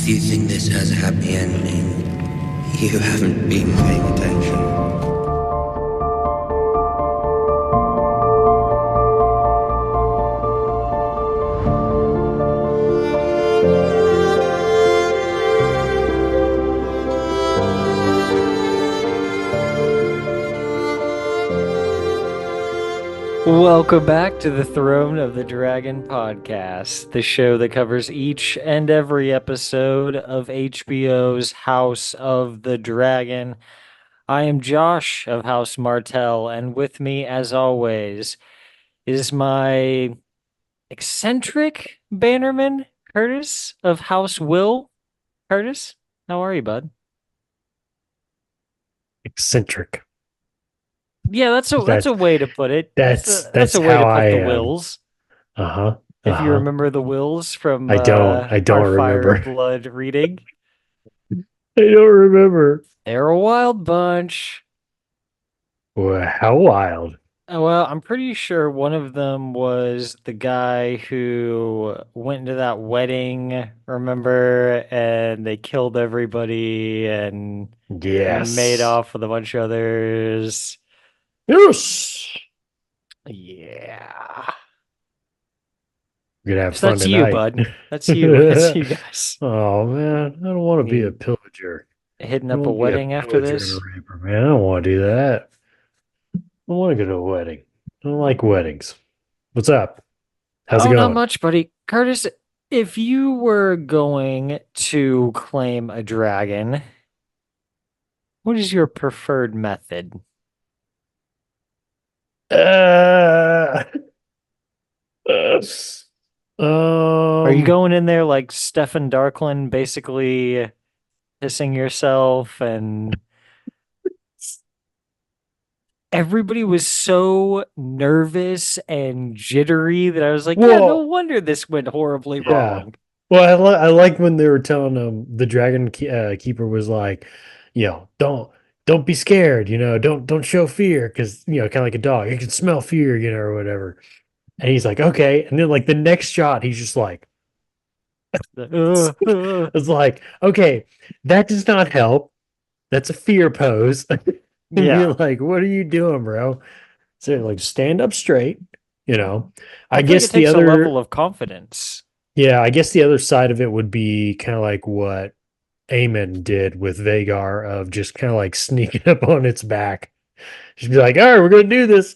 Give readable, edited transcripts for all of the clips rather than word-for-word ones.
you think this has a happy ending, you haven't been paying attention. Welcome back to the Throne of the Dragon podcast, the show that covers each and every episode of HBO's House of the Dragon. I am Josh of House Martell, and with me, as always, is my eccentric bannerman, Curtis of House Will. Curtis, how are you, bud? Eccentric. Yeah, that's That a way to put it. That's that's a way how to I put the am. Wills. Uh-huh. If you Uh-huh. remember the Wills from I our don't Fire remember. Blood reading. I don't remember. They're a wild bunch. How wild. Well, I'm pretty sure one of them was the guy who went to that wedding, remember, and they killed everybody and made Yes. off with a bunch of others. Yes. Yeah. We're gonna have So fun that's you, tonight. bud. That's you. That's you guys. Oh man, I don't want to be a You pillager. hitting I don't up a want to be a wedding after pillager and a this? raper, man. I don't want to do that. I want to go to a wedding. I don't like weddings. What's up? How's it Oh, not going? much, buddy. Curtis, if you were going to claim a dragon, what is your preferred method? Uh, Are you um, going in there like Stefan Darkland, basically pissing yourself? And everybody was so nervous and jittery that I was like, yeah, no well, wonder this went horribly yeah. wrong. Well, I like when they were telling the keeper was like, don't be scared, don't show fear because kind of like a dog, it can smell fear, or whatever. And he's like, okay, and then like the next shot, he's just like, it's like, okay, that does not help. That's a fear pose. And Yeah, you're like, what are you doing, bro? So like, stand up straight. You know, I I feel like it guess the takes a level other of confidence. Yeah, I guess the other side of it would be kind of like what Aemon did with Vagar of just kind of like sneaking up on its back. Just be like, all right, we're gonna do this.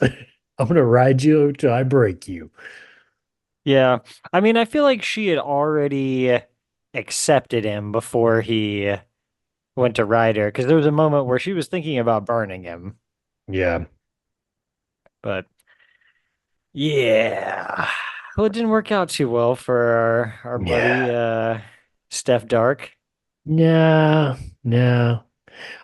I'm gonna ride you till I break you. Yeah, I mean, I feel like she had already accepted him before he went to ride her, because there was a moment where she was thinking about burning him. Yeah. But yeah. Well, it didn't work out too well for our buddy Yeah. Steph Dark. Yeah. Yeah.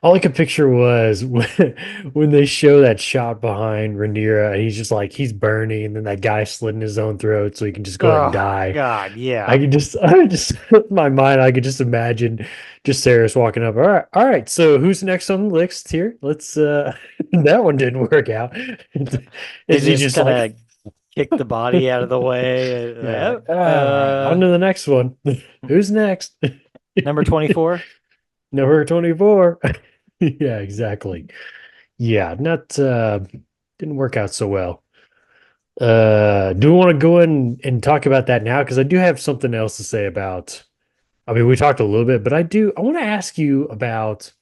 All I could picture was when they show that shot behind Rhaenyra and he's just like he's burning and then that guy slit in his own throat so he can just go ahead and Oh die. God, yeah. I just my mind, I could just imagine just Sarah's walking up. All right, so who's next on the list here? Let's that one didn't work out. They Is he just just kind like of kicked the body out of the way. yeah, Like, all right, on to the next one. Who's next? number 24. Number 24. Yeah, exactly. Yeah, not didn't work out so well. Do we want to go in and talk about that now? Because I do have something else to say about. I mean, we talked a little bit, but I want to ask you about.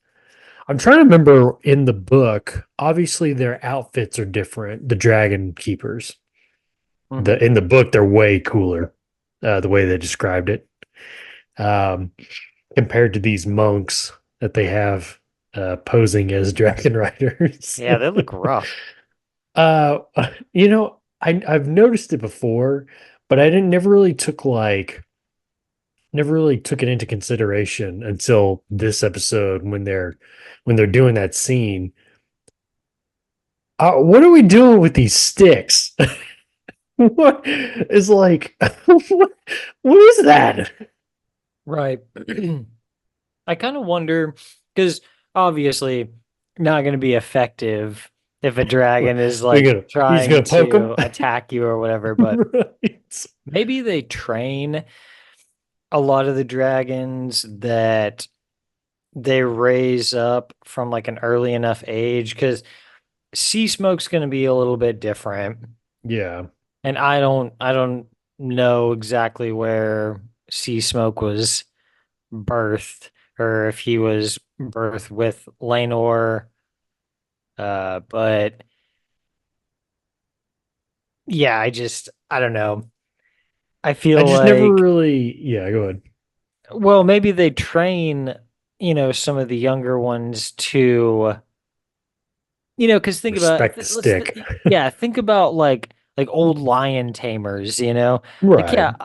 I'm trying to remember in the book, obviously their outfits are different, the dragon keepers. Hmm. In the book, they're way cooler, the way they described it. Um, compared to these monks that they have posing as dragon riders. Yeah, they look rough. uh, I've noticed it before, but I didn't never really took it into consideration until this episode when they're doing that scene. What are we doing with these sticks? What is like what is that? Right. I kind of wonder because obviously not going to be effective if a dragon is like You're just gonna trying poke them? to attack you or whatever, but Right. maybe they train a lot of the dragons that they raise up from like an early enough age, because sea smoke's going to be a little bit different. Yeah. And I don't know exactly where sea smoke was birthed, or if he was birthed with Lanor. But yeah, I don't know. I I feel just never like, really, yeah, go ahead. well, maybe they train, some of the younger ones to, because think about, Respect the stick. yeah, think about like old lion tamers, like, Right. yeah,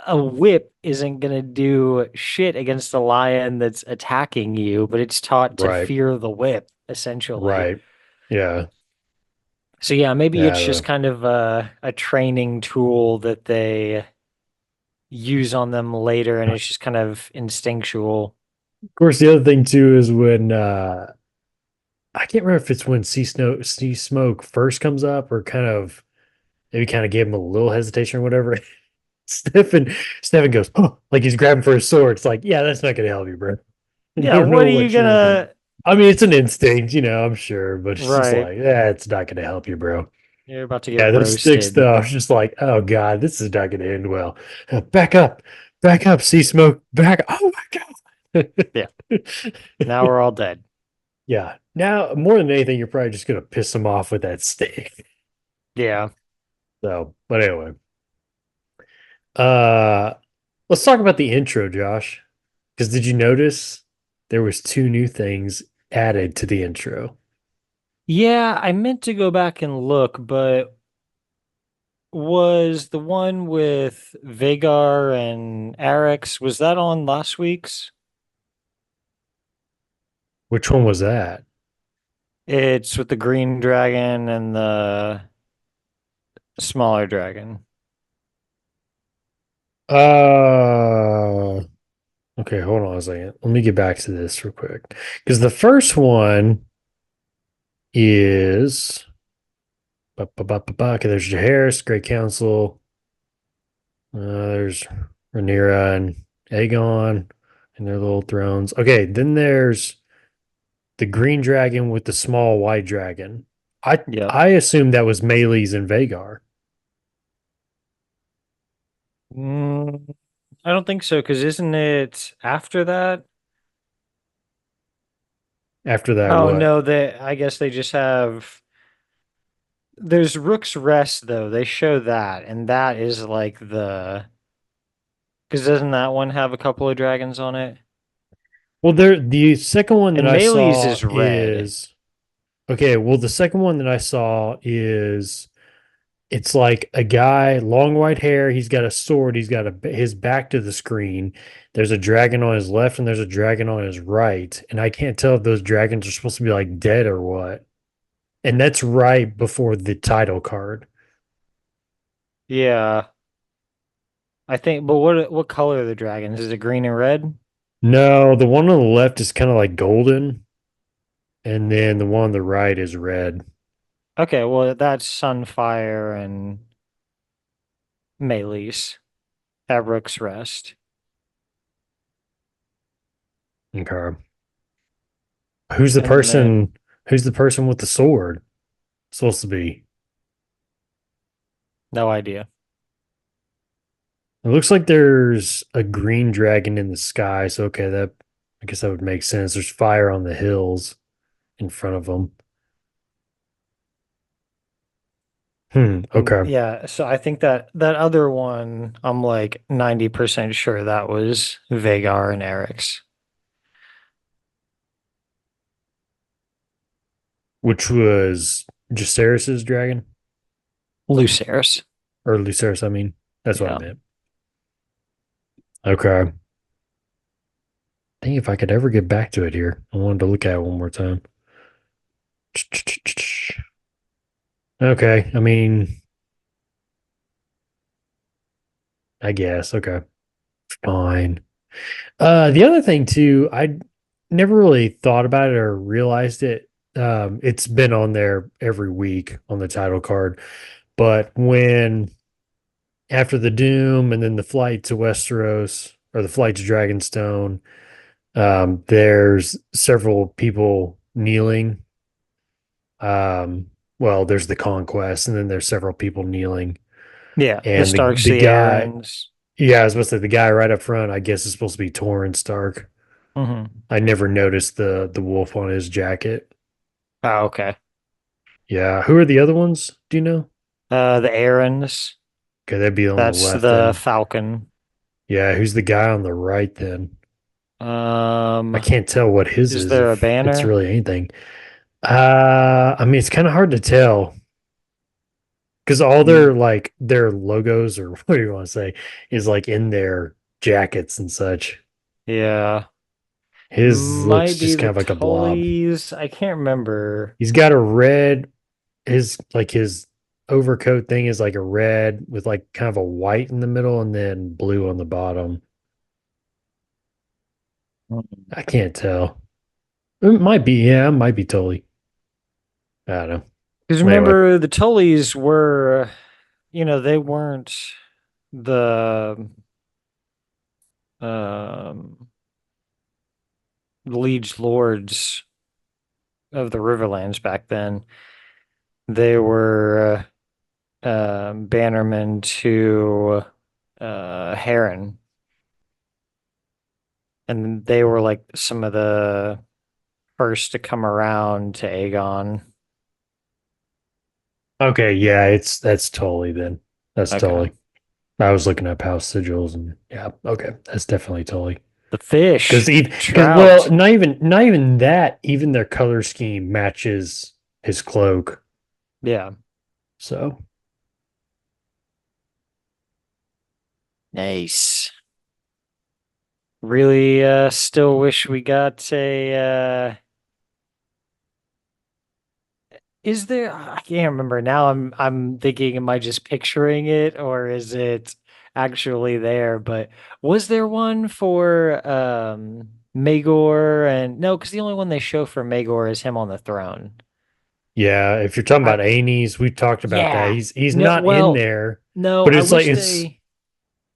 a whip isn't gonna do shit against a lion that's attacking you, but it's taught to Right. fear the whip, essentially. Right. Yeah. So yeah, maybe Yeah. it's just kind of a training tool that they use on them later, and it's just kind of instinctual. Of course, the other thing too is when I can't remember if it's when sea smoke first comes up or kind of maybe kind of gave him a little hesitation or whatever. Stefan Stefan goes, oh, like he's grabbing for his sword. It's like, yeah, that's not gonna help you, bro. You Yeah, don't what know are you what you're gonna? I mean, it's an instinct, I'm sure, but it's just Right, like, yeah, it's not gonna help you, bro. you're about to get Yeah, those sticks roasted. though, I was just like, oh God, this is not gonna end well. Back up, back up, sea smoke, back. Oh my Yeah, God. now we're all dead. Yeah. Now, more than anything, you're probably just gonna piss them off with that stick. Yeah. So, but anyway, uh, let's talk about the intro, Josh. Because did you notice there was two new things added to the intro? Yeah, I meant to go back and look, but was the one with Vagar and Arix, was that on last week's? Which one was that? It's with the green dragon and the smaller dragon. Uh, okay, hold on a second. Let me get back to this real quick. Because the first one is okay, there's Jaehaerys, Great Council. There's Rhaenyra and Aegon and their little thrones. Okay, then there's the green dragon with the small white dragon. I Yep. I assumed that was Melee's and Vagar. Mm, I don't think so, because isn't it after that? After that, Oh what? no, I guess they just have, there's Rook's Rest though. They show that, and that is like because doesn't that one have a couple of dragons on it? Well, the second one that And I Melee's saw is red. is okay. Well, the second one that I saw is it's like a guy, long white hair. He's got a sword. He's got his back to the screen. There's a dragon on his left and there's a dragon on his right. And I can't tell if those dragons are supposed to be like dead or what. And that's right before the title card. Yeah, I think. But what color are the dragons? Is it green and red? No, the one on the left is kind of like golden, and then the one on the right is red. Okay, well that's Sunfire and Melee's at Rook's Rest. Okay. Who's the And then person? Who's the person with the sword? Supposed to be. no idea. It looks like there's a green dragon in the sky. So okay, that I guess that would make sense. There's fire on the hills in front of them. And Okay. yeah, so I think that other one, I'm like 90% sure that was Vagar and Eric's. Which was Jaceres's dragon Lucerys. or Lucerys? I mean, that's what I Yeah. meant. Okay. Think if I could ever get back to it here. I wanted to look at it one more time. Okay. I mean, I guess. Okay. Fine. The other thing too, I never really thought about it or realized it. It's been on there every week on the title card. But when after the Doom and then the flight to Westeros or the flight to Dragonstone. There's several people kneeling. Well, there's the conquest, and then there's several people kneeling. Yeah, the And Starks, the the guy, Aarons. yeah, I was supposed to say the guy right up front, I guess is supposed to be Torrhen Stark. Hmm. I never noticed the wolf on his jacket. Oh, okay. Yeah, who are the other ones? Do you know? The Aarons. Okay, that'd be on the That's left the then. Falcon. Yeah, who's the guy on the right then? I Um, can't tell what his is is there a if it's banner? really anything. I mean, it's kind of hard to tell because all Mm, their logos or what do you want to say is like in their jackets and such. yeah. His looks Might be just kind the of like a blob. Tullys. I can't remember. He's got a red, his overcoat thing is like a red with like kind of a white in the middle and then blue on the bottom. I can't tell. It might be, yeah, it might be totally. I don't know. Because Anyway, remember, the Tullys were, they weren't the um liege lords of the Riverlands back then. They were bannermen to Heron, and they were like some of the first to come around to Aegon. okay, yeah, that's totally then. That's Okay. totally. I was looking up house sigils and yeah, okay, that's definitely totally. The fish, Because well, trout. not even that, even their color scheme matches his cloak. Yeah. So Nice. Really still wish we got a is there I can't remember now. I'm thinking, am I just picturing it or is it actually there? But was there one for Maegor? And no, because the only one they show for Maegor is him on the throne. yeah, if you're talking I about Anis, we've talked about that. Yeah. He's No, not in well, there, no, but it's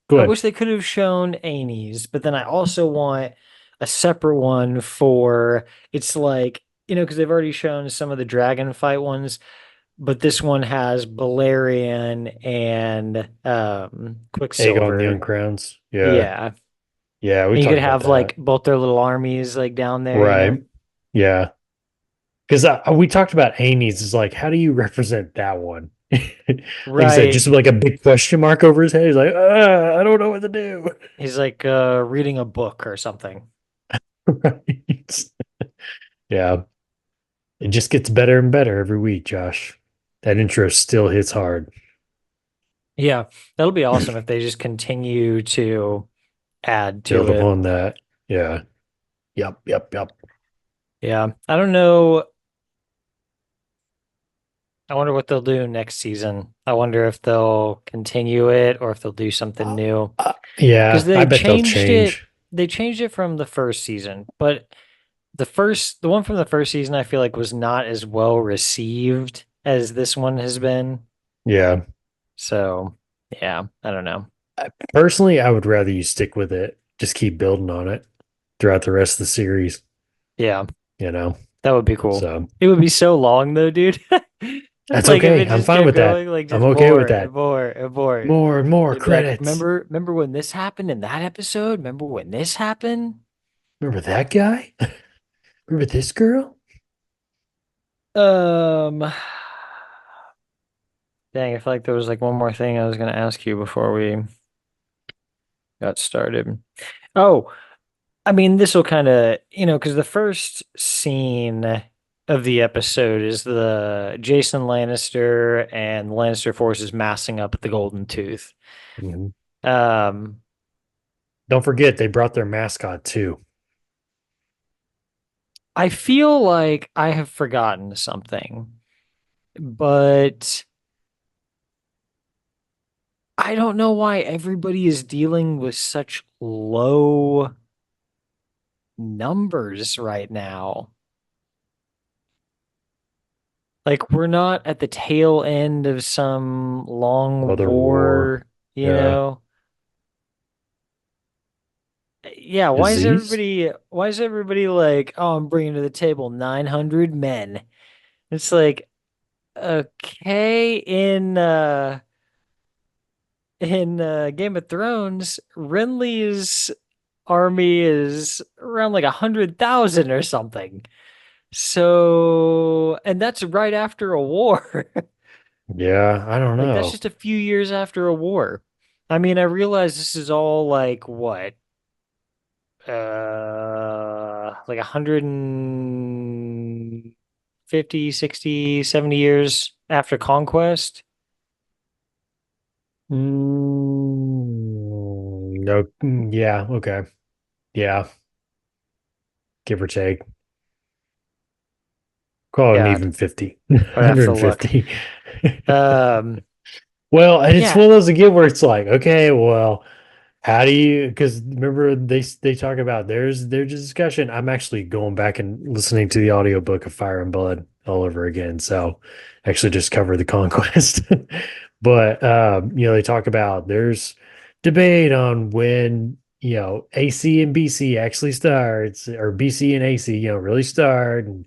go I ahead. wish they could have shown Amy's, but then I also want a separate one for it's like, because they've already shown some of the dragon fight ones, but this one has Balerion and Aegon the Quicksilver. Uncrowns. Yeah. Yeah. Yeah, we And you could talked about have like that. both their little armies like down there. Right. Yeah. Because we talked about Amy's is like, how do you represent that one? Like you said, Right. just like a big question mark over his head. He's like, I don't know what to do. He's like reading a book or something. Right. Yeah. It just gets better and better every week, Josh. That intro still hits hard. Yeah. That'll be awesome if they just continue to add to Build it. upon that. Yeah. Yep. Yep. Yep. Yeah. I don't know. I wonder what they'll do next season. I wonder if they'll continue it or if they'll do something new. Because Yeah. I bet they'll change. they changed it from the first season, but the one from the first season, I feel like was not as well received as this one has been. Yeah. So, yeah, I don't know. Personally, I would rather you stick with it. Just keep building on it throughout the rest of the series, Yeah, you know? that would be cool. So It would be so long though, dude. that's Like if it okay. I'm just fine kept with that. going, like I'm just okay with more and that. more and more. More and more They'd be like, credits. remember when this happened in that episode? Remember when this happened? Remember that guy? Remember this girl? Um, dang, I feel like there was like one more thing I was gonna ask you before we got started. Oh, I mean, this will kind of, because the first scene of the episode is the Jason Lannister and the Lannister forces massing up at the Golden Tooth. Mhm. Um, Don't forget, they brought their mascot too. I feel like I have forgotten something, but I don't know why everybody is dealing with such low numbers right now. Like we're not at the tail end of some long Other war. war, you Yeah. know? Yeah, Disease? why is everybody like, oh, I'm bringing to the table 900 men? It's like, okay, in Game of Thrones, Renly's army is around like 100,000 or something. So, and that's right after a war. Yeah, I don't Like that's know. just a few years after a war. I mean, I realize this is all like what? Like 150, 60, 70 years after conquest. No, yeah, okay. Yeah, give or take. Call it an God, even 50. I'd have to look. 150. Um, Well, and it's yeah, one of those again where it's like, okay, well, how do you? Because remember they talk about there's a discussion. I'm actually going back and listening to the audiobook of Fire and Blood all over again. So actually just cover the conquest. But they talk about there's debate on when, AC and BC actually starts, or BC and AC, really start. And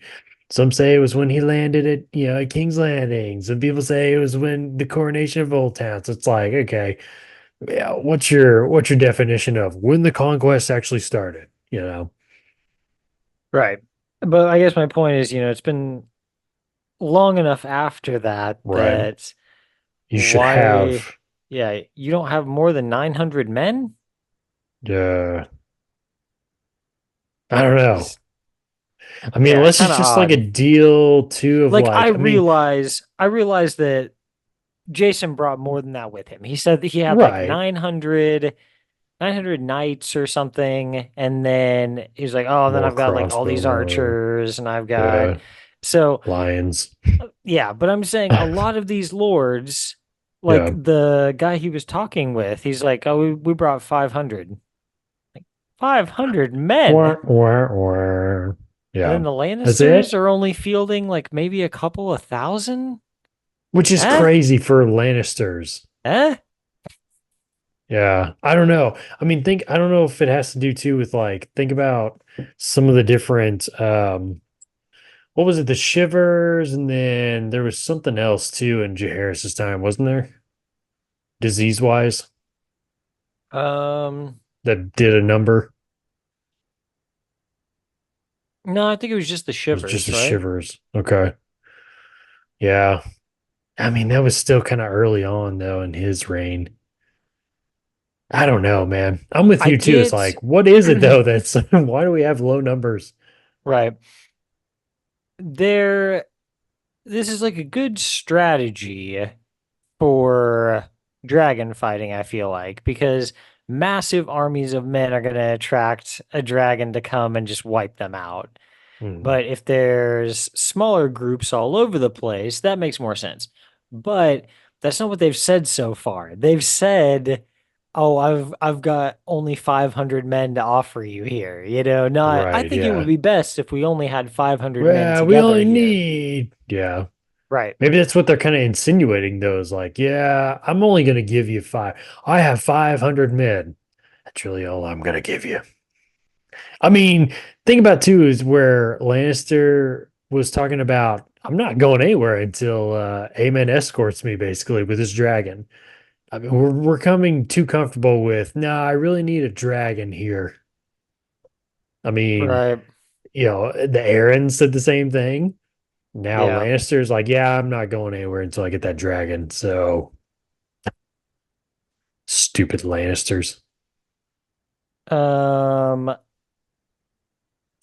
some say it was when he landed at King's Landing. Some people say it was when the coronation of Old Town. So it's like, okay, yeah, what's your definition of when the conquest actually started? right. But I guess my point is, it's been long enough after that Right. that You should why, have yeah, you don't have more than 900 men? uh I don't know. It's, I mean, yeah, unless kind it's of just like a odd. deal too of Like like, I mean, I realize that Jason brought more than that with him. He said that he had like right, 900 knights or something, and then he's like, oh, and then more I've got like all these crossbowmen, archers, and I've got uh so lions. yeah, but I'm saying a lot of these lords, like Yeah. the guy he was talking with, he's like, oh, we brought 500. Like 500 men. Wah, wah, wah. And Yeah. then the That's Lannisters it? are only fielding like maybe a couple of thousand? Which is Eh? crazy for Lannisters. Eh? Yeah, I don't know. I mean, I don't know if it has to do too with like think about some of the different what was it, the shivers, and then there was something else too in Jaehaerys's time, wasn't there? Disease wise, Um, that did a number. no, I think it was just the It was just shivers, the right? shivers. Okay. Yeah. I mean, that was still kind of early on though in his reign. I don't know, man. I'm with I you too. It's get like, what is it though that's why do we have low numbers? right. There, this is like a good strategy for dragon fighting, I feel like, because massive armies of men are going to attract a dragon to come and just wipe them out. Hmm. But if there's smaller groups all over the place, that makes more sense. But that's not what they've said so far. They've said, "Oh, I've got only 500 men to offer you here." Not I Right, think it would yeah. be best if we only had 500 men Well, we together only here. need, yeah. Right. Maybe that's what they're kind of insinuating, though, is like, yeah, I'm only going to give you five. I have 500 men. That's really all I'm going to give you. I mean, think about too is where Lannister was talking about, I'm not going anywhere until Aemon escorts me, basically, with his dragon. I mean, we're coming too comfortable with, nah, I really need a dragon here. I mean, Right. the Aaron said the same thing. Now Yeah. Lannister's like, yeah, I'm not going anywhere until I get that dragon. So stupid Lannisters. Um,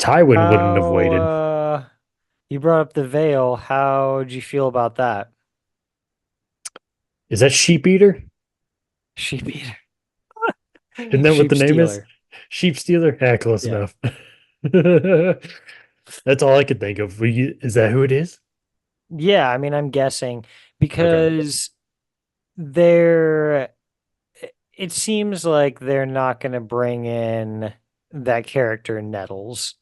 Tywin wouldn't have how waited. you brought up the veil. How'd you feel about that? Is that Sheep Eater? Sheep eater. Isn't that what Sheep the name is? stealer. Sheep Stealer? Yeah, close Yeah. enough. That's all I could think of. Is that who it is? Yeah, I mean, I'm guessing Okay. because they're it seems like they're not going to bring in that character Nettles.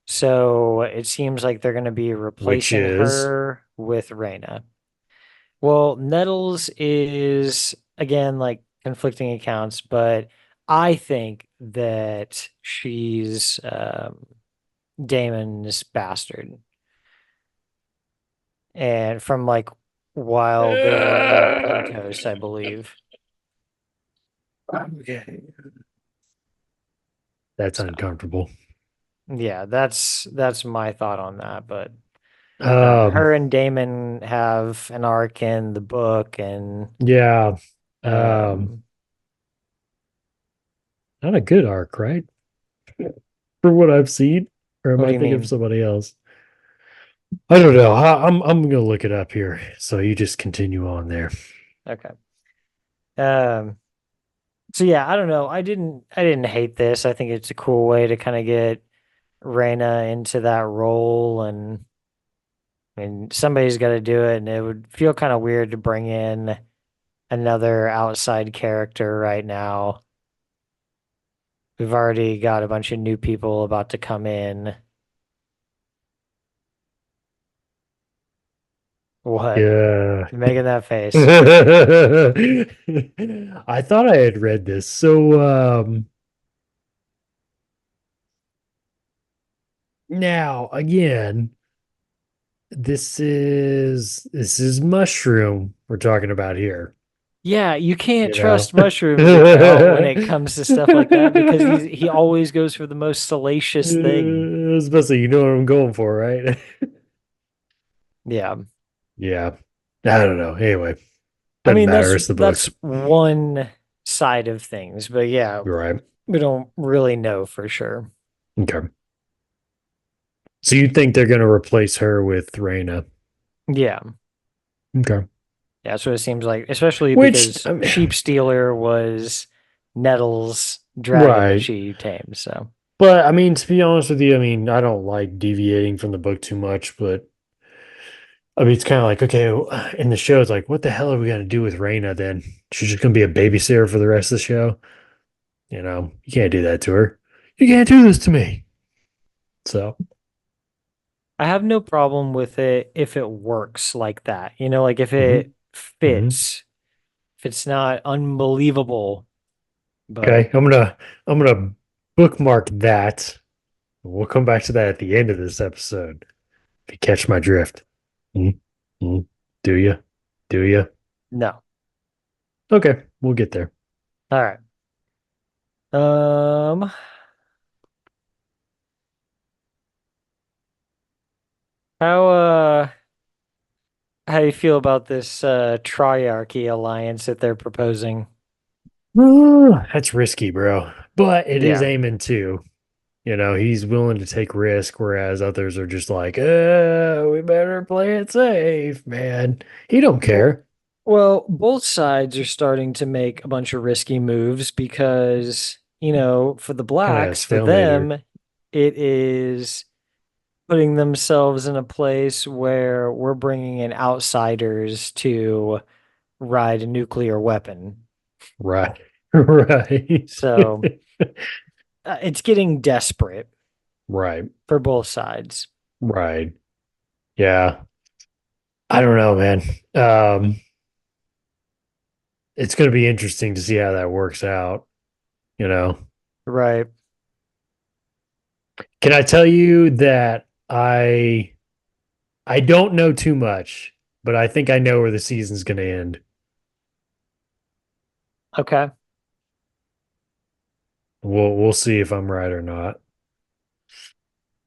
So it seems like they're going to be Which replacing is her with Reyna. Well, Nettles is again like conflicting accounts, but I think that she's Damon's bastard, and from like while they were in Pentos, I believe. Okay. That's So uncomfortable. yeah, that's my thought on that. But Um, her and Damon have an arc in the book, and yeah. Um, um, not a good arc, right? For what I've seen, or am what I do you thinking of mean? somebody else? I don't know. I'm gonna look it up here. So you just continue on there. Okay. Um, so yeah, I don't know. I didn't hate this. I think it's a cool way to kind of get Reyna into that role, and somebody's got to do it, and it would feel kind of weird to bring in another outside character right now. We've already got a bunch of new people about to come in. What? Yeah. You're making that face. I thought I had read this. So now again, this is mushroom we're talking about here, Yeah, you can't you know. trust Mushroom to tell when it comes to stuff like that because he always goes for the most salacious thing. Especially you know what I'm going for, right? Yeah. Yeah. I don't know. Anyway, I doesn't mean matter. that's It's the that's books. one side of things, but yeah, You're right. we don't really know for sure. Okay. So you think they're gonna replace her with Raina? Yeah. Okay. Yeah, that's what it seems like, especially Which because I mean, Sheep Stealer was Nettle's dragon that right. she tamed. So But I mean, to be honest with you, I mean, I don't like deviating from the book too much, but I mean, it's kind of like, okay, in the show, it's like, what the hell are we going to do with Raina then? She's just going to be a babysitter for the rest of the show? You can't do that to her. You can't do this to me. So, I have no problem with it if it works like that. Like if hmm it fits, if it's not unbelievable, but okay, I'm gonna bookmark that. We'll come back to that at the end of this episode. If you catch my drift. Mhm. Mhm. Do you? Do you? no. Okay, we'll get there. All right. Um, how how do you feel about this triarchy alliance that they're proposing? That's risky, bro. But it is Yeah. aiming too. He's willing to take risk, whereas others are just like, we better play it safe, man. He don't Well, care. well, both sides are starting to make a bunch of risky moves because, for the Kind of a blacks, for stalemater. them, it is putting themselves in a place where we're bringing in outsiders to ride a nuclear weapon. Right. Right. So it's getting desperate Right. for both sides. Right. Yeah. I don't know, man. Um, it's going to be interesting to see how that works out, you know. Right. Can I tell you that I don't know too much, but I think I know where the season's going to end. Okay. We'll see if I'm right or not.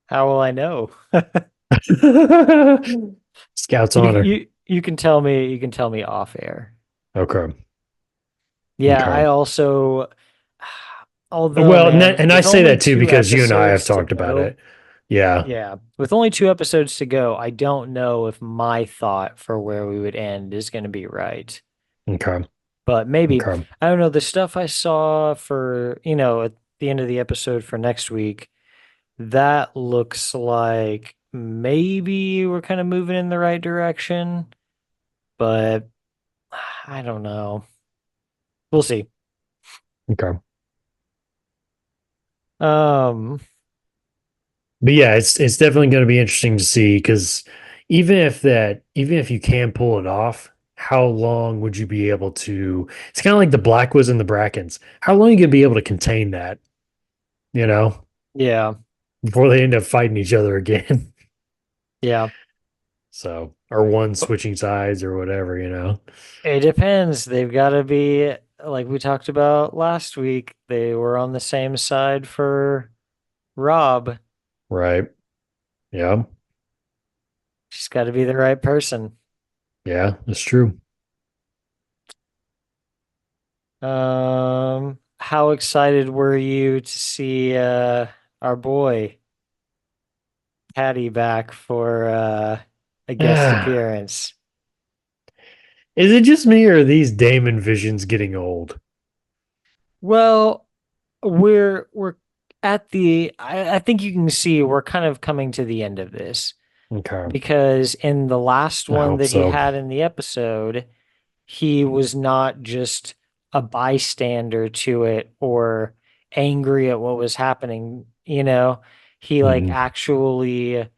How will I know? Scout's You honor. you you can tell me off air. Okay. Yeah, I Okay. also although Well, man, and I with say only that too two because you and I have episodes to talked about go, it. Yeah. yeah, with only two episodes to go, I don't know if my thought for where we would end is going to be right. Okay. But maybe, Okay. I don't know, the stuff I saw for, at the end of the episode for next week, that looks like maybe we're kind of moving in the right direction, but I don't know. We'll see. Okay. Um, But yeah, it's definitely going to be interesting to see because even if you can pull it off, how long would you be able to? It's kind of like the Black was in the Brackens. How long you gonna be able to contain that, you know, Yeah. before they end up fighting each other again? Yeah. So, or one switching sides or whatever, you know? It depends. They've got to be, like we talked about last week, they were on the same side for Rob. Right. Yeah. She's got to be the right person. Yeah, that's true. How excited were you to see our boy Patty back for a guest Is appearance? it just me or are these Damon visions getting old? Well, we're at the I think you can see we're kind of coming to the end of this Okay. because in the last I one hope that he so. had in the episode, he was not just a bystander to it or angry at what was happening, you know. He like Mhm. actually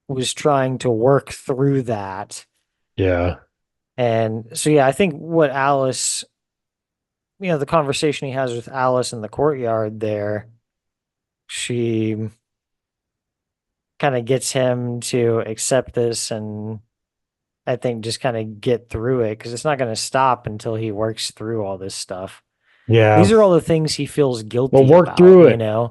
was trying to work through that. Yeah. And so yeah, I think what Alice, the conversation he has with Alice in the courtyard there, she kind of gets him to accept this and I think just kind of get through it because it's not going to stop until he works through all this stuff. Yeah. These are all the things he feels Well, guilty work about, through you it. know?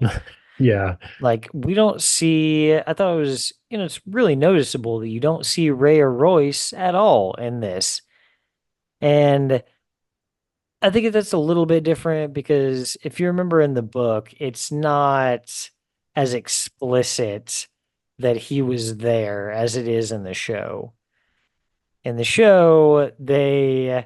Yeah. Like we don't see, I thought it was, it's really noticeable that you don't see Ray or Royce at all in this. And I think that's a little bit different because if you remember in the book, it's not as explicit that he was there as it is in the show. In the show, they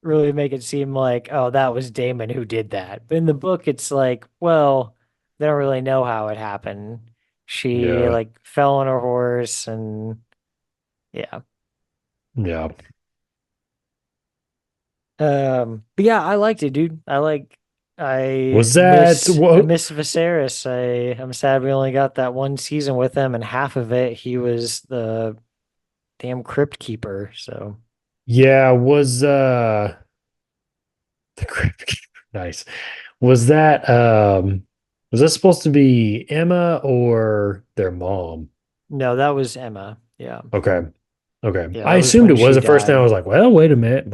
really make it seem like, oh, that was Damon who did that. But in the book, it's like, well, they don't really know how it happened. She Yeah. like fell on her horse and yeah. Yeah. But yeah, I liked it, dude. Was that I what? miss Viserys. I'm sad we only got that one season with him, and half of it he was the damn crypt keeper. So Yeah, the crypt keeper. Nice. Was that was that supposed to be Emma or their mom? no, that was Emma. Yeah. Okay. Okay. Yeah, I that was assumed when it was she at first, then I died. was like, well, wait a minute.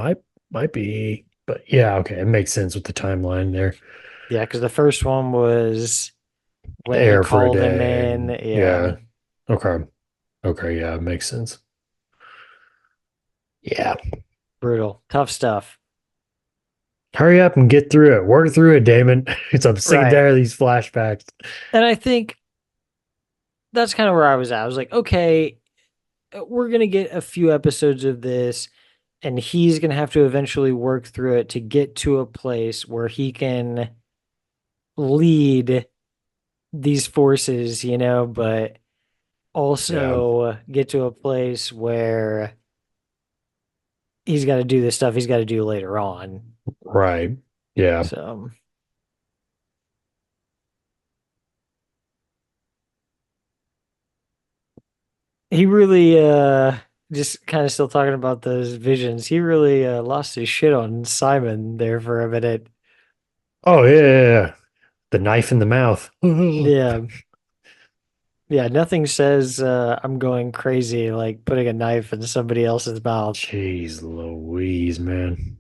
Might be. But yeah, okay. It makes sense with the timeline there. Yeah, because the first one was when he Air for a called him day in. and Yeah, yeah. Okay. Okay, yeah, it makes sense. Yeah. brutal, tough stuff. Hurry up and get through it. Work through it, Damon. It's I'm sick and Right. tired of these flashbacks. And I think that's kind of where I was at. I was like, okay, we're gonna get a few episodes of this, and he's gonna have to eventually work through it to get to a place where he can lead these forces, but Yeah. also get to a place where he's got to do the stuff he's got to do later on. Right. Yeah. So he really just kind of still talking about those visions. He really lost his shit on Simon there for a minute. Oh yeah, yeah, yeah. The knife in the mouth. Yeah. Yeah, nothing says I'm going crazy like putting a knife in somebody else's mouth. Jeez Louise, man.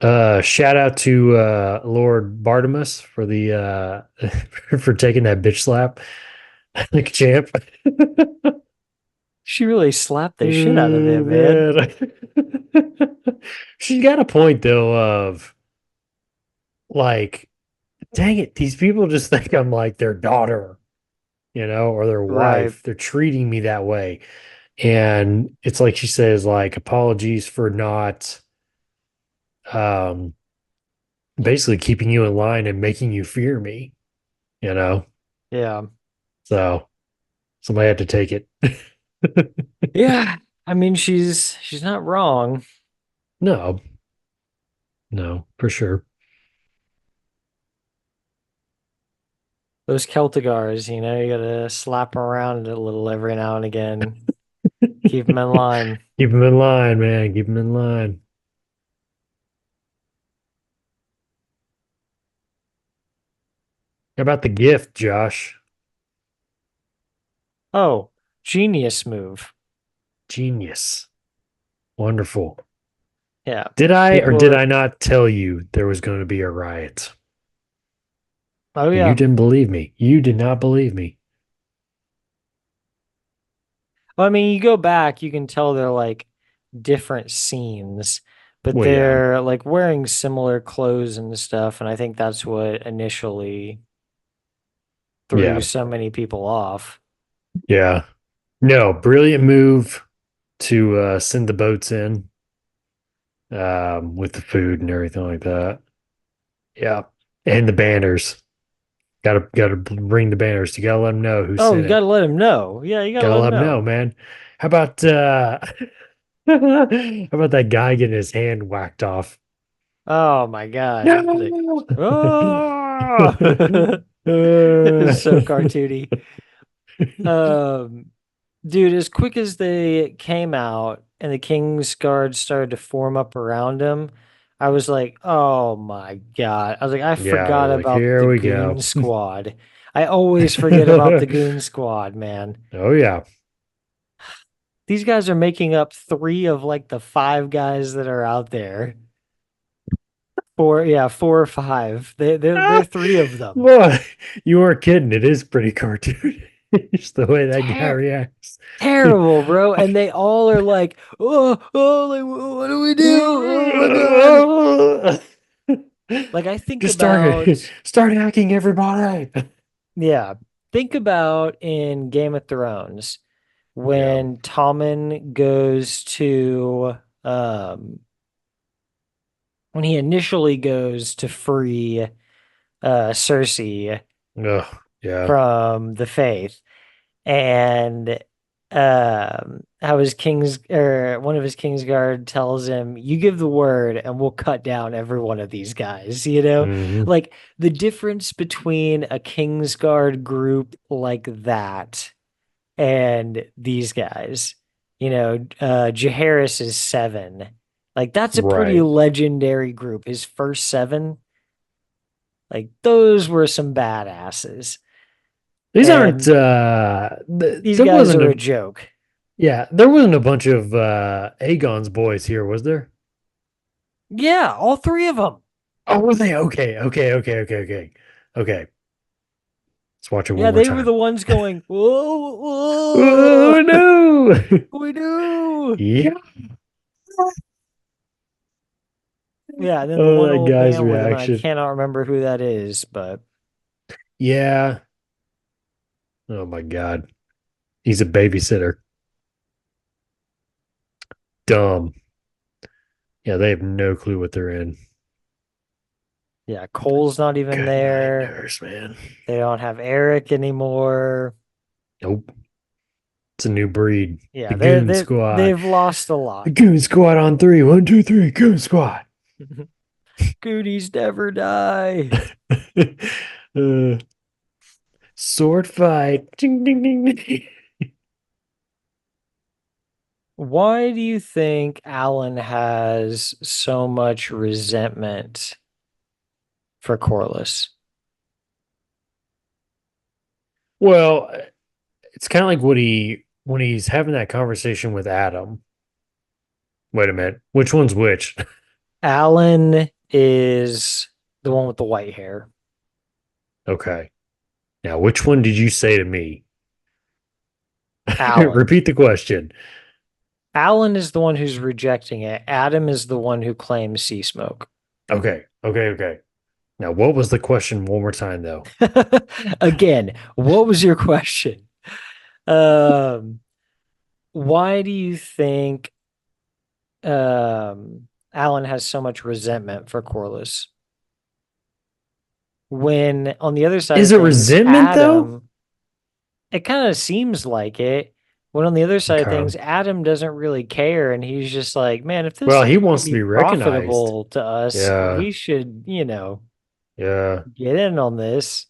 Shout out to Lord Bartimus for the for taking that bitch slap like a champ. She really slapped the shit out of Oh, him, man. man. She's got a point though of like, dang it, these people just think I'm like their daughter, or their Right. wife. They're treating me that way. And it's like she says, like, apologies for not um basically keeping you in line and making you fear me, you know. Yeah. So somebody had to take it. Yeah. I mean, she's not wrong. No, no, for sure. Those Celtigars, you gotta slap 'em around a little every now and again. Keep them in line. Keep them in line, man. Keep them in line. How about the gift, Josh? Oh, genius move. Genius. Wonderful. Yeah. Did I or People did are, I not tell you there was going to be a riot? oh And you yeah. didn't believe me. You did not believe me. Well, I mean, you go back, you can tell they're like different scenes, but Well, yeah. they're like wearing similar clothes and stuff, and I think that's what initially threw Yeah. so many people off. Yeah. No, brilliant move to send the boats in with the food and everything like that. Yeah. And the banners. Gotta bring the banners. You gotta let them know who Oh, sent you it. gotta let him know. Yeah, you gotta Gotta let him let them know, know. man. How about how about that guy getting his hand whacked off? Oh my God. Like, No. oh, it's so cartoony. Um, Dude, as quick as they came out and the King's Guard started to form up around him, I was like, oh my God. I was like, I Yeah, I forgot was like, about here the we go. Goon Squad. I always forget about the Goon Squad, man. Oh yeah. These guys are making up three of like the five guys that are out there. Four, yeah, four or five. They're three of them. Boy, you weren't kidding. It is pretty cartoonish the way that guy Ter reacts. Terrible, bro. And they all are like, like, what do we do? Oh my God. Like I think Just start about, start hacking everybody. yeah, think about in Game of Thrones Yeah. when Tommen goes to when he initially goes to free Cersei Oh, yeah. from the Faith and how his king's or one of his Kingsguard tells him, "You give the word, and we'll cut down every one of these guys." You know, Hmm. like the difference between a Kingsguard group like that and these guys. You know, Jaehaerys is seven. Like that's a pretty Right. legendary group. His first seven, like those were some badasses, These aren't and these there guys wasn't are a a joke. yeah, there wasn't a bunch of Aegon's boys here, was there? Yeah, all three of them. Oh, were they? Okay. Okay. Let's watch it one Yeah, more they were time. the ones going, whoa, whoa, Oh no. what we do? Yeah. Yeah, and then the Oh, one that old guy's man with him, and I reaction. cannot remember who that is, but Yeah. Oh my God. He's a babysitter. Dumb. Yeah, they have no clue what they're in. yeah, Cole's not even Good night, there. nurse, man. They don't have Eric anymore. Nope. It's a new breed. The Yeah, Goon Squad. they've lost a The lot. Goon Squad on three. One, two, three. Goon Squad. Goonies never die. uh, sword fight. Ding, ding, ding, ding. Why do you think Alan has so much resentment for Corliss? Well, it's kind of like what he when he's having that conversation with Adam. Wait a minute. Which one's which? Alan is the one with the white hair. Okay. Now, which one did you say to me? Alan. Repeat the question. Alan is the one who's rejecting it. Adam is the one who claims sea smoke. Okay. Now, what was the question one more time, though? Again, what was your question? Um, why do you think Alan has so much resentment for Corliss? When on the other side Is of it things, resentment, though? Adam, it kind of seems like it. When on the other side of Okay. things, Adam doesn't really care, and he's just like, man, if this Well, is he going to wants to be be recognized. profitable to us, Yeah. we should, Yeah. get in on this.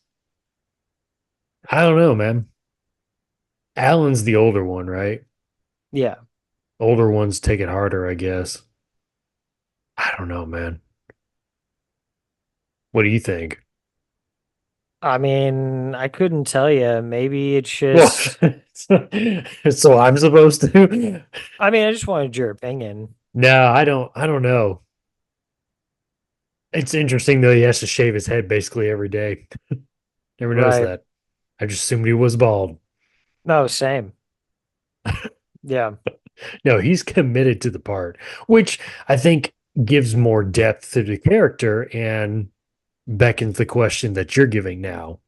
I don't know, man. Alan's the older one, right? Yeah. Older ones take it harder, I guess. I don't know, man. What do you think? I mean, I couldn't tell you. Maybe it's Well, just, so I'm supposed to? I mean, I just wanted your opinion. No, I don't know. It's interesting though. He has to shave his head basically every day. Never noticed Right. that. I just assumed he was bald. No, same. Yeah. No, he's committed to the part, which I think gives more depth to the character and beckons the question that you're giving now.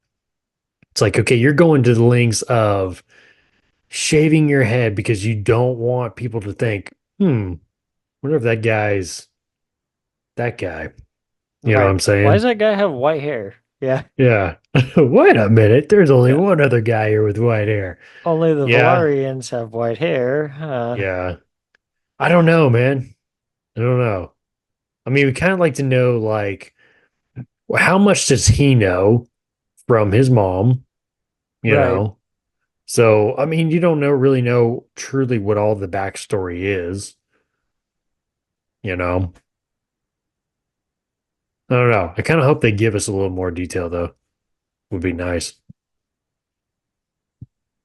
It's like, okay, you're going to the lengths of shaving your head because you don't want people to think, wonder if that guy's that guy. You know what Right. I'm Why does saying? that guy have white hair? Yeah. Yeah. Wait a minute. There's only Yeah. one other guy here with white hair. Only the Yeah. Valarians have white hair. Yeah. I don't know, man. I don't know. I mean, we kind of like to know, like, well, how much does he know from his mom, you Right. know? So, I mean, you don't know really know truly what all the backstory is, you know? I don't know. I kind of hope they give us a little more detail, though. Would be nice.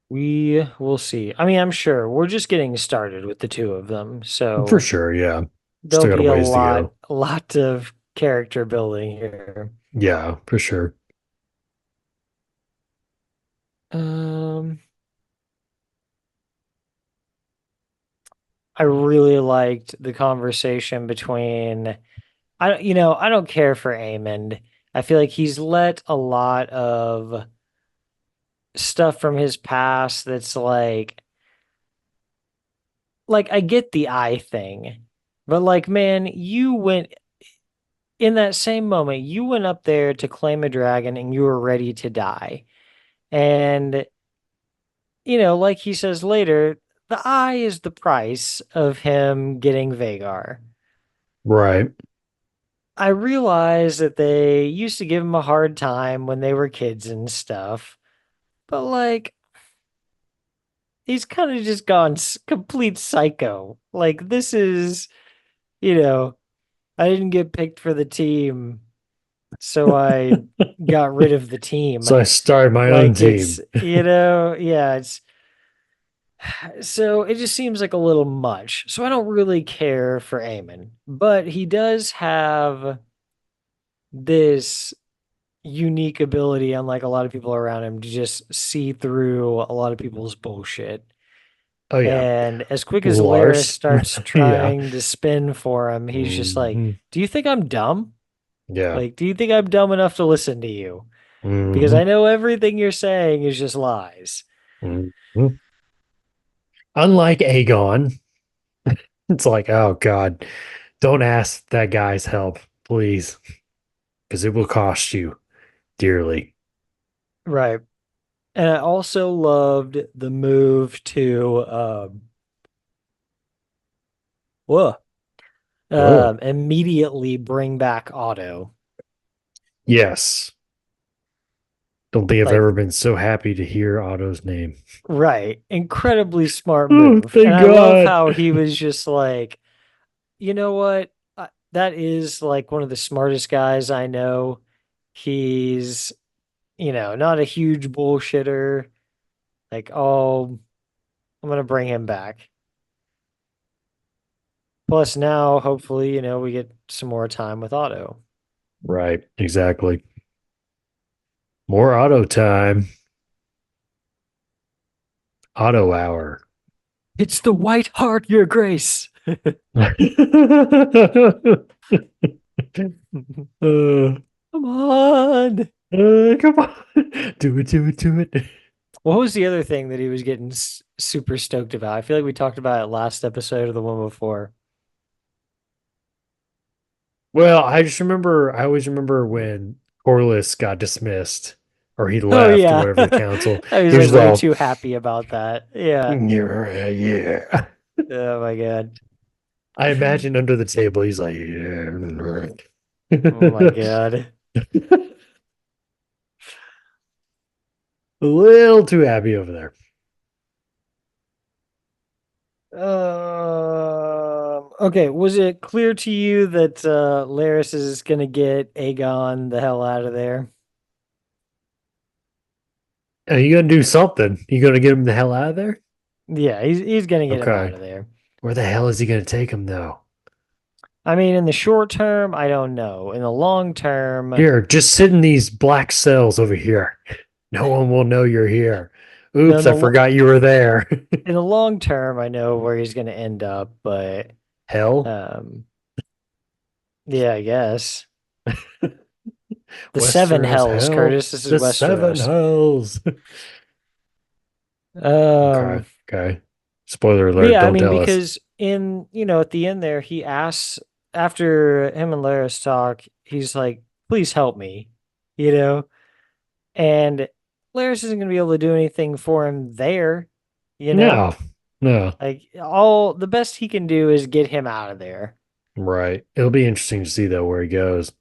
We will see. I mean, I'm sure we're just getting started with the two of them. For So sure, yeah. there'll Still got a be ways to go. a lot of character building here. Yeah, for sure. Um, I really liked the conversation between I don't care for Amond. I feel like he's let a lot of stuff from his past that's like I get the eye thing, but like man, you went in that same moment, you went up there to claim a dragon and you were ready to die. And like he says later, the eye is the price of him getting Vagar. Right. I realize that they used to give him a hard time when they were kids and stuff, but like he's kind of just gone complete psycho. Like this is, you know, I didn't get picked for the team, so I got rid of the team. So I started my own Like it's, team. yeah, it's so it just seems like a little much. So I don't really care for Eamon, but he does have this unique ability, unlike a lot of people around him, to just see through a lot of people's bullshit. Oh yeah. And as quick as Laris Lars. starts Yeah. trying to spin for him, he's just like, Hmm. "Do you think I'm dumb? Yeah. Like, do you think I'm dumb enough to listen to you? Because Hmm. I know everything you're saying is just lies." Hmm. Unlike Aegon, it's like, oh God, don't ask that guy's help, please, because it will cost you dearly. Right. And I also loved the move to whoa, Oh, immediately bring back Otto. yes. Don't think I've Like, ever been so happy to hear Otto's name. right. Incredibly smart Oh, move. And thank I love God. how he was just like, you know what? That is like one of the smartest guys I know. He's, not a huge bullshitter. Like, oh, I'm gonna bring him back. Plus, now hopefully, we get some more time with Otto. Right, exactly. More Otto time. Otto hour. It's the White Heart, Your Grace. Uh, Come on. come on. Do it, do it, do it. What was the other thing that he was getting super stoked about? I feel like we talked about it last episode or the one before. Well, I always remember when Corliss got dismissed or he Oh left or yeah. whatever the council. I was He was like just way all, too happy about that. Yeah. yeah, yeah. Oh my God. I imagine under the table, he's like, yeah. Oh my God. A little too happy over there. Okay, was it clear to you that Laris is gonna get Aegon the hell out of there? You gonna do something? You gonna get him the hell out of there? Yeah, he's gonna get him out Okay. of there. Where the hell is he gonna take him though? I mean, in the short term, I don't know. In the long term, Here, just sit in these black cells over here. No one will know you're here. no, in Oops, I forgot you were there. in the long term, I know where he's gonna end up, but Hell, um, yeah, I guess the seven Westeros, hells, hell, Curtis. This is the seven Westeros. hells. Um, Okay, okay. Spoiler but alert, yeah, I don't mean, tell us. because at the end there, he asks after him and Laris talk, he's like, "Please help me," you know, and Laris isn't gonna be able to do anything for him there, you know. No, no. Like all the best he can do is get him out of there. Right. It'll be interesting to see though where he goes.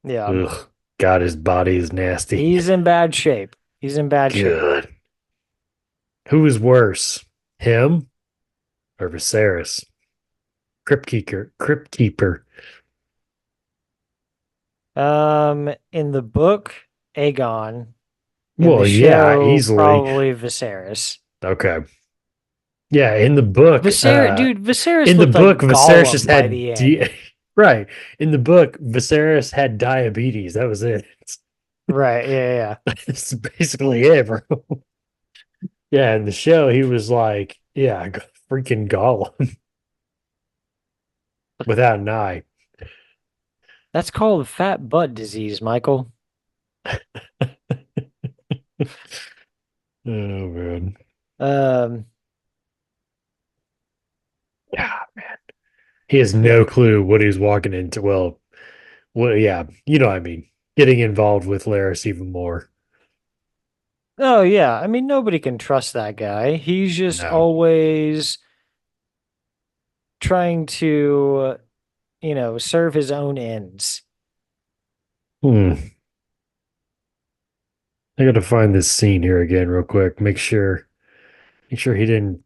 Yeah. Ugh. God, his body is nasty. He's in bad shape. He's in bad shape. Good. Who is worse, him or Viserys? Crypt Keeper. Crypt Keeper. In the book, Aegon. In the Well, yeah, show, easily. probably Viserys. Okay. Yeah, in the book, Viserys in the looked book, like Viserys just Gollum by had the end. right. In the book, Viserys had diabetes. That was it. Right, yeah, That's basically it, bro. Yeah, in the show, he was like, yeah, freaking Gollum without an eye. That's called fat butt disease, Michael. Oh man. Um, Yeah, man. He has yeah. no clue what he's walking into. Well, yeah, you know what I mean. Getting involved with Laris even more. Oh, yeah. I mean, nobody can trust that guy. He's just No. always trying to, serve his own ends. Hmm. I gotta find this scene here again real quick. Make sure he didn't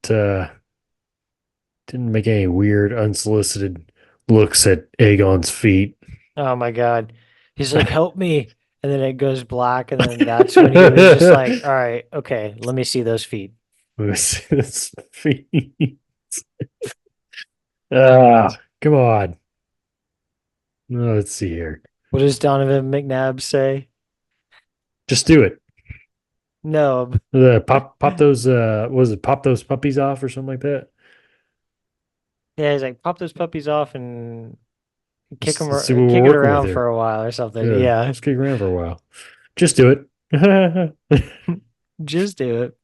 make any weird unsolicited looks at Aegon's feet. Oh my God. He's like, help me. And then it goes black. And then that's when he was just like, all right, okay, let me see those feet. His feet. Come on. Let's see here. What does Donovan McNabb say? Just do it. No. Pop those was it pop those puppies off or something like that? Yeah, he's like, pop those puppies off and Let's see what we're kick it working with around for here. a while or something. Yeah, Yeah. let's kick around for a while. Just do it. Just do it.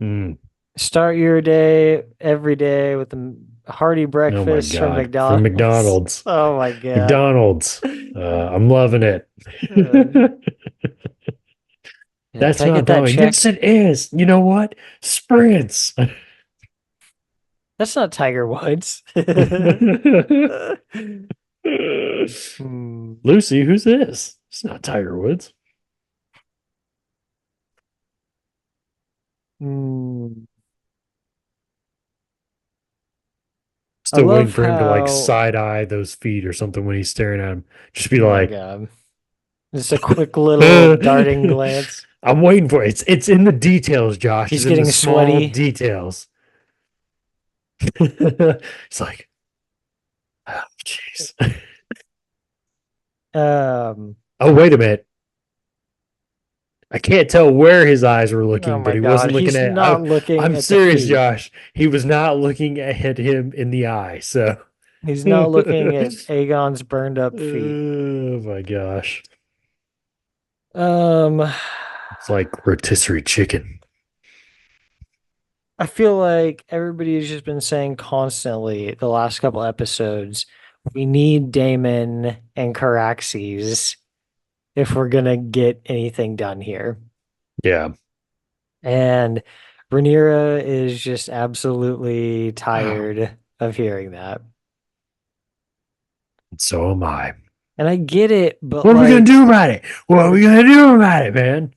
Mm. Start your day every day with a hearty Oh my breakfast from God. From McDonald's. McDonald's. Oh my God. McDonald's. I'm loving it. Uh, yeah, That's can I what I'm get that talking. check? Yes, it is. You know what? Sprints. That's not Tiger Woods. Hmm. Lucy, who's this? It's not Tiger Woods. Hmm. I Still waiting love for him to like how, side eye those feet or something when he's staring at him. Just be oh my like, God. Just a quick little darting glance. I'm waiting for it. It's in the details, Josh. He's It's in the getting small sweaty. details. It's like, oh, jeez. Um, Oh, wait a minute. I can't tell where his eyes were oh looking, but my he God. wasn't looking He's at. not looking I'm at the serious, feet. Josh. He was not looking at him in the eye. So, He's not looking at oh Aegon's burned up feet. my gosh, Um, it's like rotisserie chicken. I feel like everybody's just been saying constantly the last couple episodes, we need Damon and Caraxes if we're gonna get anything done here. Yeah. And Rhaenyra is just absolutely tired of hearing that. So am I. And I get it, but What are we gonna like, do about it? What are we gonna do about it, man?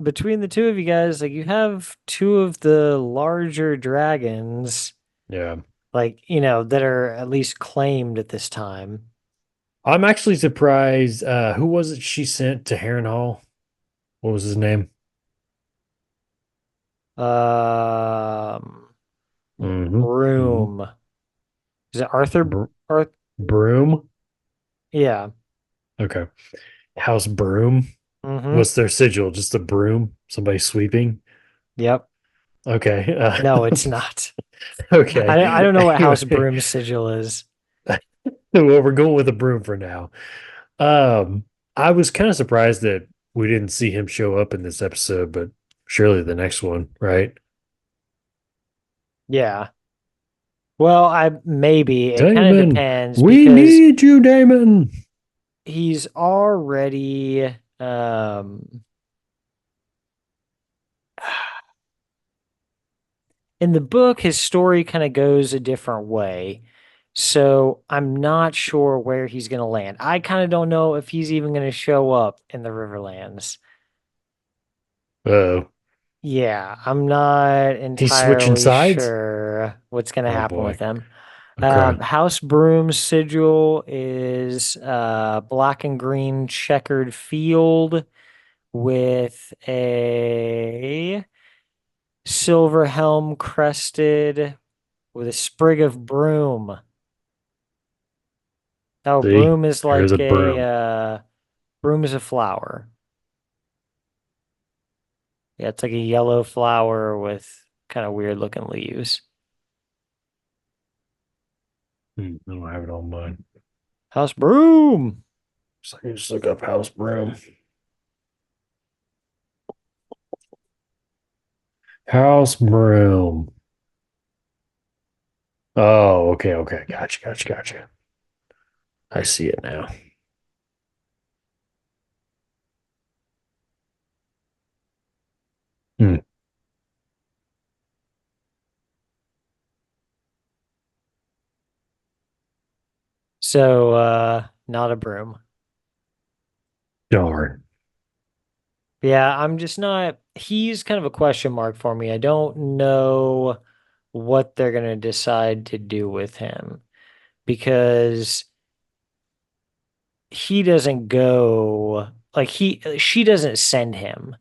between the two of you guys, like you have two of the larger dragons, Yeah. like, that are at least claimed at this time. I'm actually surprised. Who was it she sent to Harrenhal? What was his name? Um, Hmm. Hmm. Broom. Is it Arthur? Br Arth Broom? Yeah. Okay. House Broom? Mm-hmm. What's their sigil? Just a broom? Somebody sweeping? Yep. Okay. No, it's not. Okay. I don't know what House Anyway, Broom's sigil is. well, we're going with a broom for now. Um, I was kind of surprised that we didn't see him show up in this episode, but surely the next one, right? Yeah. Well, I maybe it kind of Damon, depends we because need you, Damon. he's already in the book his story kind of goes a different way. So I'm not sure where he's going to land. I kind of don't know if he's even going to show up in the Riverlands. Oh, Yeah, I'm not he's switching entirely sides? sure what's going to Oh happen with boy. him. Okay. House Broom's sigil is black and green checkered field with a silver helm crested with a sprig of broom. Oh, See, broom is there's a like broom. broom is a flower. Yeah, it's like a yellow flower with kind of weird looking leaves. I don't have it on mine. House Broom. So I can just look up house broom. House broom. Oh, okay, okay. Gotcha, gotcha, gotcha. I see it now. Hmm. So, not a broom. Darn. Yeah, I'm just not. He's kind of a question mark for me. I don't know what they're going to decide to do with him because he doesn't go like she doesn't send him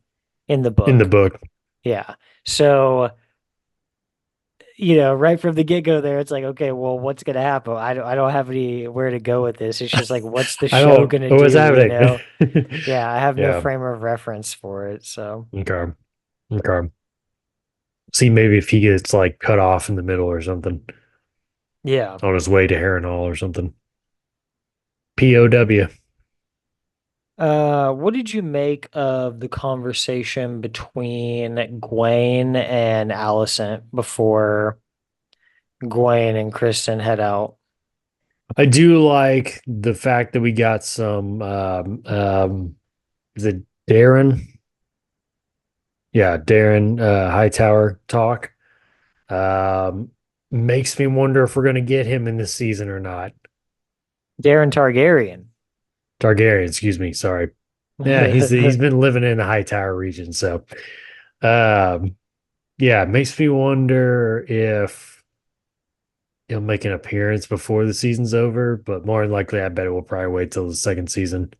in the In the book. book. Yeah. So, right from the get-go there, it's like, okay, well, what's going to happen? I don't have anywhere to go with this. It's just like, what's the I show don't going to what's happening. do? Yeah, I have no Yeah. frame of reference for it. So, Okay. Okay. See, maybe if he gets like cut off in the middle or something yeah. on his way to Harrenhal or something. POW. What did you make of the conversation between Gwen and Allison before Gwen and Kristen head out? I do like the fact that we got some is it Darren? Yeah, Darren Hightower talk. Um Makes me wonder if we're gonna get him in this season or not. Darren Targaryen. Targaryen, excuse me, sorry. Yeah, he's been living in the Hightower region, so um yeah, it makes me wonder if he'll make an appearance before the season's over, but more than likely I bet it will probably wait till the second season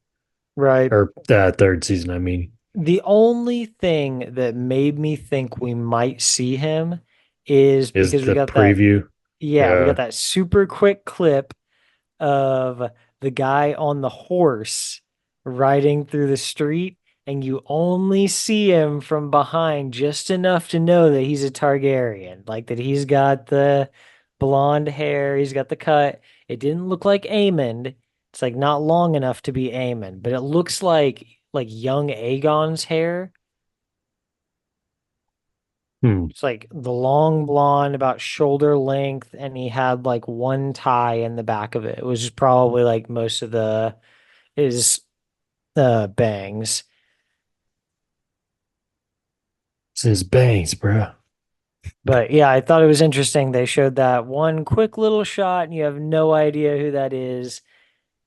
Right. or third season, I mean. The only thing that made me think we might see him is Is because we the got that, preview. yeah, we got Yeah. that super quick clip of the guy on the horse riding through the street, and you only see him from behind just enough to know that he's a Targaryen, like that he's got the blonde hair, he's got the cut. It didn't look like Aemond. It's like not long enough to be Aemond, but it looks like young Aegon's hair. Hmm. It's like the long blonde, about shoulder length, and he had like one tie in the back of it. It was just probably like most of the his bangs. It's his bangs, bro. But yeah, I thought it was interesting. They showed that one quick little shot, and you have no idea who that is,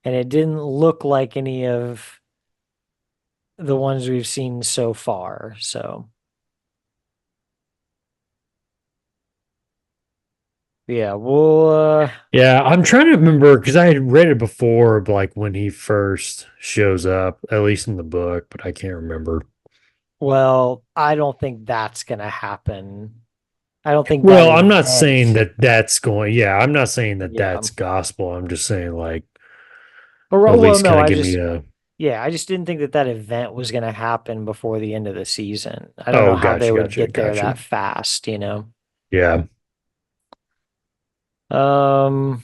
and it didn't look like any of the ones we've seen so far. So yeah, Yeah, I'm trying to remember because I had read it before, like when he first shows up, at least in the book, but I can't remember. well, I don't think that's gonna happen. I don't think that Well, I'm not saying event. that that's going, yeah, I'm not saying that Yeah. that's gospel. I'm just saying, like, Or at well, least no, kind of I give me just a, yeah, I just didn't think that that event was gonna happen before the end of the season. I don't know oh, how they gotcha, would gotcha, get there gotcha. that fast, you know. Yeah. Um.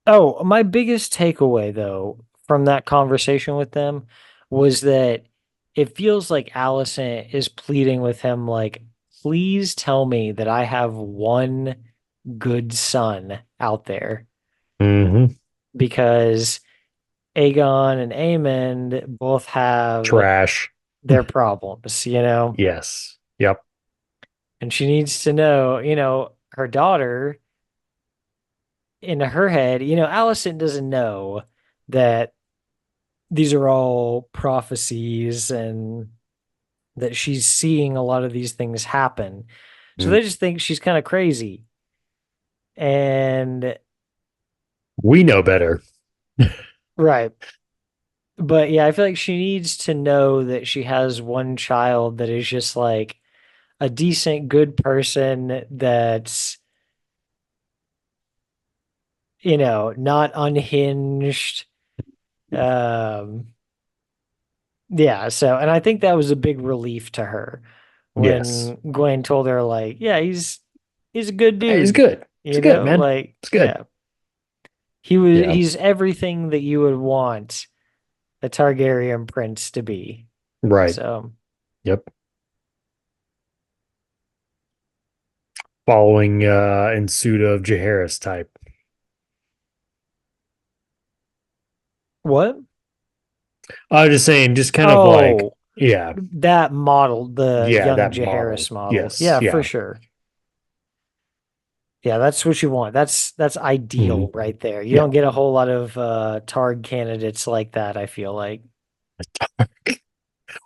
Oh, my biggest takeaway though from that conversation with them was that it feels like Allison is pleading with him like, please tell me that I have one good son out there Hmm. because Aegon and Aemond both have Trash. their problems, you know? Yes. Yep. And she needs to know, her daughter in her head, Allison doesn't know that these are all prophecies and that she's seeing a lot of these things happen. So Mm. they just think she's kind of crazy. And We know better. right. But yeah, I feel like she needs to know that she has one child that is just like a decent, good person that's, not unhinged. Um, yeah, so and I think that was a big relief to her Yes. when Gwen told her like, yeah, he's a good Hey, it's dude, good. It's good, man. like, It's good. yeah, Yeah. he's everything that you would want a Targaryen prince to be. Right. So, Yep. Following in suit of Jaehaerys type. what? I was just saying, just kind of like, Oh, yeah, that model, the yeah, young that model. Jaehaerys model. Yes, Yeah, for yeah. sure. Yeah, that's what you want. That's Hmm. ideal right there. You Yeah. don't get a whole lot of Targ candidates like that, I feel like.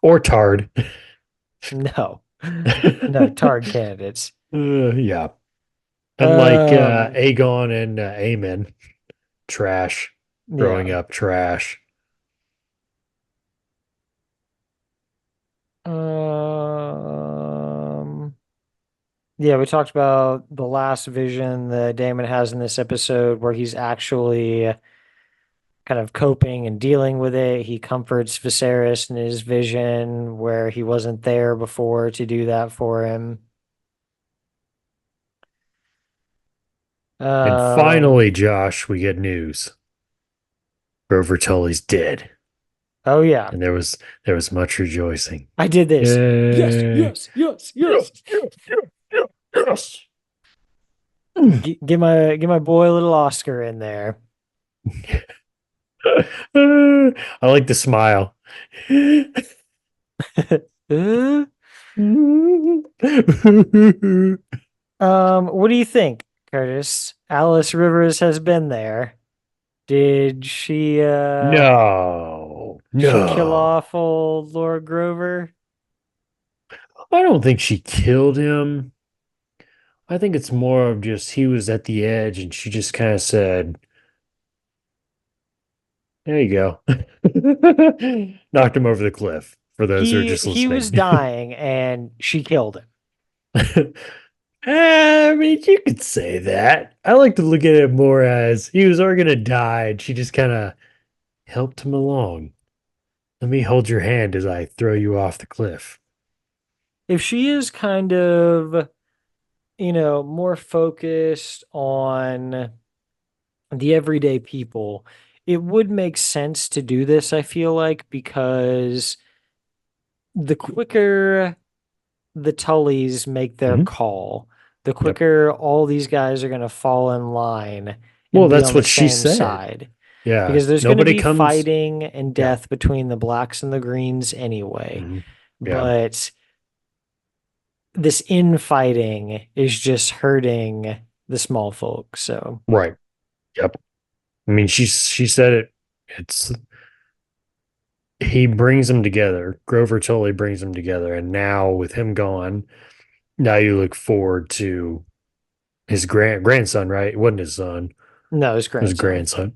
Or Tard. No. No, Targ candidates. Yeah. Unlike Um, Aegon and Aemon, trash. Growing yeah. up, trash. Um, yeah, we talked about the last vision that Damon has in this episode where he's actually kind of coping and dealing with it. He comforts Viserys in his vision where he wasn't there before to do that for him. And Um, finally, Josh, we get news. Grover Tully's dead. oh yeah, And there was much rejoicing. I did this. Yes, Yay. yes, yes, Yes, yes. yes, yes, yes, yes. Give my boy a little Oscar in there. I like the smile. Uh, what do you think, Curtis? Alice Rivers has been there. Did No, she kill no. off old Lord Grover? I don't think she killed him. I think it's more of just he was at the edge and she just kind of said, there you go. Knocked him over the cliff for those who are He just he was listening. dying and she killed him. I mean, you could say that. I like to look at it more as he was already going to die and she just kind of helped him along. Let me hold your hand as I throw you off the cliff. If she is kind of, more focused on the everyday people, it would make sense to do this, I feel like, because the quicker the Tullys make their Mhm. call, the Yep. quicker all these guys are going to fall in line Well, and be that's on the what she same said. side. Yeah. Because there's going to Nobody be comes. fighting and Yeah. death between the blacks and the greens anyway. Mhm. Yeah. But this infighting is just hurting the small folk. So, Right. Yep. I mean, she said it. It's he brings them together. Grover totally brings them together. And now with him gone, now you look forward to his grandson, right? It wasn't his son, it No, his was grandson, grandson.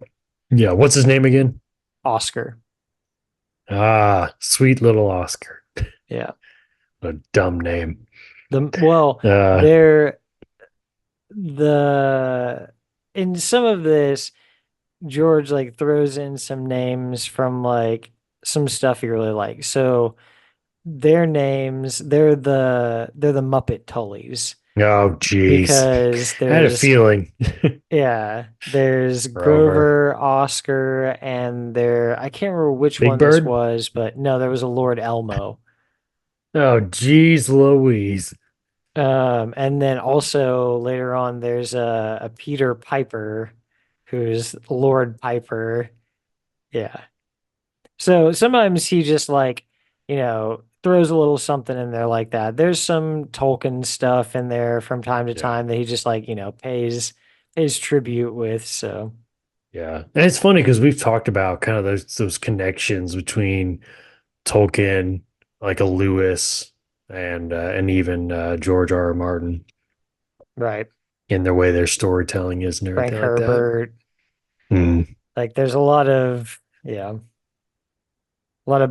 Yeah, what's his name again? Oscar. Ah, sweet little Oscar. Yeah. A dumb name. Well, Uh, there the in some of this, George like throws in some names from like some stuff he really likes. So their names, they're the Muppet Tullies oh, jeez. because I had a there's feeling. yeah, there's Grover. Grover, Oscar, and I can't remember which Big one this Bird? was, but no, there was a Lord Elmo. Oh, jeez, Louise. And then also later on, there's a Peter Piper, who's Lord Piper. Yeah. So sometimes he just like, throws a little something in there like that. There's some Tolkien stuff in there from time to Yeah. time that he just like, pays tribute with. So Yeah. And it's funny because we've talked about kind of those connections between Tolkien, like a Lewis and even George R. R. Martin right. in their way their storytelling is and Frank everything like that. Herbert. Mm. Like there's a lot of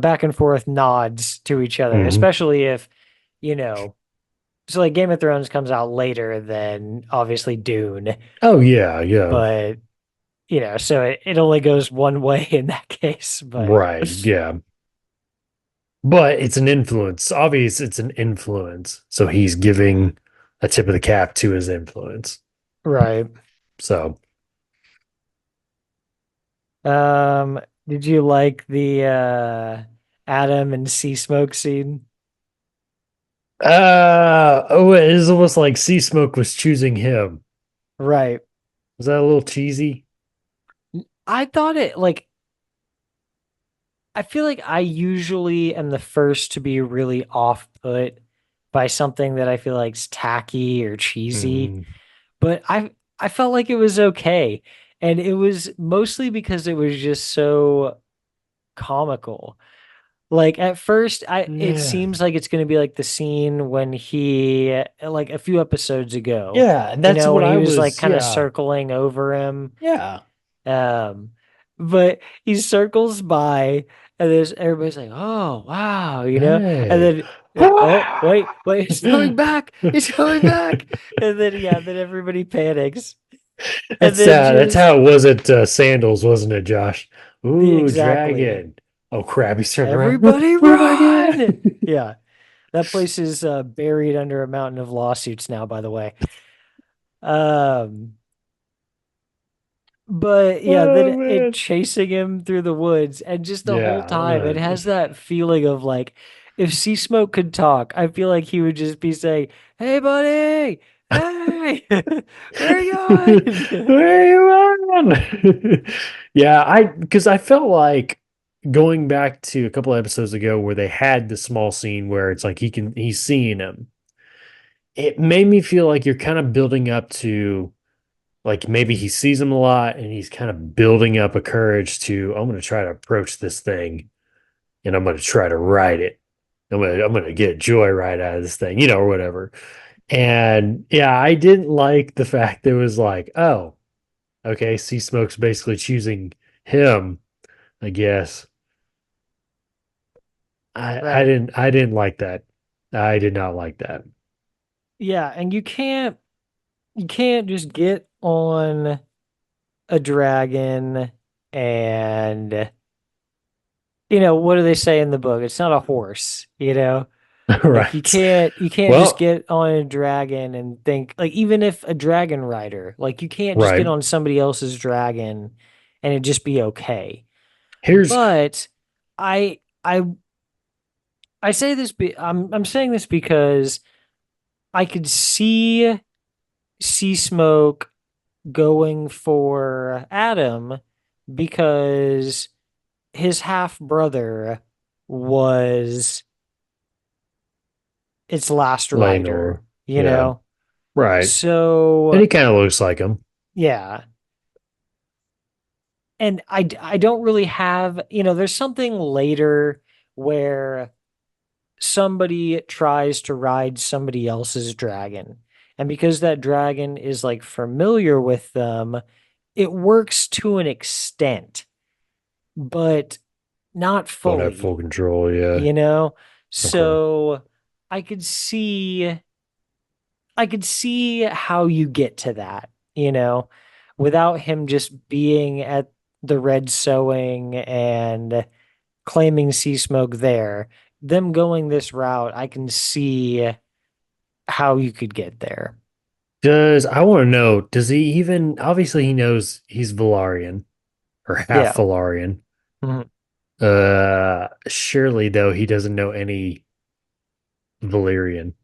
back and forth nods to each other, Hmm. especially if, you know, so like Game of Thrones comes out later than obviously Dune, Oh yeah, yeah. but so it only goes one way in that case. But Right. Yeah. But it's an influence. Obvious it's an influence. So he's giving a tip of the cap to his influence. right. So Did you like the Adam and Sea Smoke scene? oh, it is almost like Sea Smoke was choosing him. Right. Was that a little cheesy? I thought it like I feel like I usually am the first to be really off put by something that I feel like's tacky or cheesy, Mm, but I felt like it was okay. And it was mostly because it was just so comical. Like at first, it yeah. seems like it's going to be like the scene when he like a few episodes ago, Yeah, that's what when he I was like was. kind of Yeah. circling over him. Yeah. Um, but he circles by, and there's everybody's like, "Oh, wow," and Hey. then oh, wait, it's coming back, it's coming back, and then then everybody panics, and then That's just how it was at Sandals, wasn't it, Josh? Ooh, exactly, dragon. Oh crap, he's turning around. everybody Where am I run. again? Yeah, that place is buried under a mountain of lawsuits now, by the way. Um, But yeah, Oh then it man. chasing him through the woods, and just the whole Yeah. time it has that feeling of like if Sea Smoke could talk, I feel like he would just be saying, "Hey, buddy, hey, where are you going?" Where you on? Yeah, I because I felt like going back to a couple episodes ago where they had the small scene where it's like he's seeing him. It made me feel like you're kind of building up to like maybe he sees him a lot and he's kind of building up a courage to I'm going to try to approach this thing and I'm going to try to ride it. I'm going to get a joyride out of this thing, or whatever. And yeah, I didn't like the fact that it was like, oh, okay, Sea Smoke's basically choosing him, I guess. Right. I didn't like that. I did not like that. Yeah, and you can't just get on a dragon and what do they say in the book? It's not a horse. Like you Right. can't you can't just Well, get on a dragon and think like even if a dragon rider, like you can't just get right. on somebody else's dragon and it just be okay. Here's But I I I say this I'm saying this because I could see Sea Smoke going for Adam because his half brother was its last rider, Lanor. Yeah, right. And So he kind of looks like him. yeah. and I don't really have, there's something later where somebody tries to ride somebody else's dragon. And because that dragon is like familiar with them, it works to an extent, but not Don't have full fully, control. Yeah. you know? Okay. So I could see I could see how you get to that, without him just being at the red sewing and claiming sea smoke there. Them going this route, I can see how you could get there. I want to know, does he even, obviously he knows he's Valarian or half Yeah. Valarian. Mhm. Surely though he doesn't know any Valyrian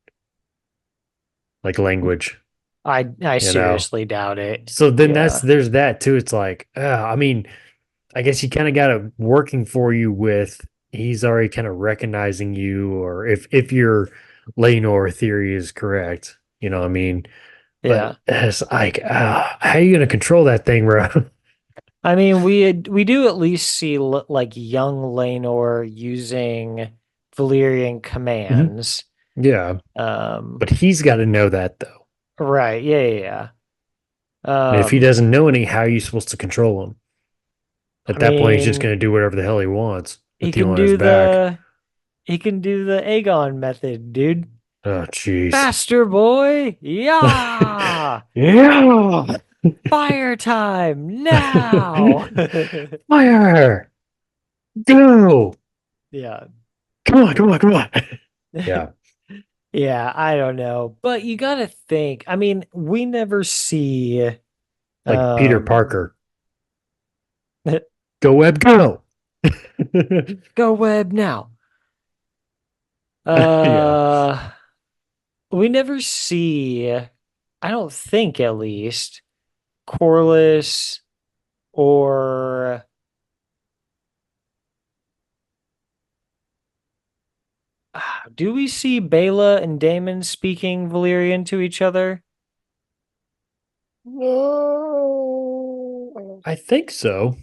like language, I you know. seriously doubt it. So then Yeah. there's that too. It's like, I mean, I guess you kind of got it working for you with he's already kind of recognizing you, or if your Lenor theory is correct, you know what I mean? But Yeah. it's like, how are you gonna control that thing, bro? I mean, we do at least see like young Lanor using Valyrian Mhm. commands. Yeah, Um, but he's got to know that though. right. Yeah, yeah, And yeah. if he doesn't know any, how are you supposed to control him? At I that point, he's just mean, gonna do whatever the hell he wants he with you can on his do back. the he can do the Aegon method, dude. Oh, jeez. Faster, boy. Yeah. Yeah. Fire time now. Fire! Go! Yeah. Come on, come on, come on. Yeah, Yeah, I don't know. But you got to think. I mean, we never see like Peter um Parker. Go, Web, go! go web now. Yeah. Uh we never see, I don't think at least, Corliss or do we see Bela and Damon speaking Valyrian to each other? No. I think so.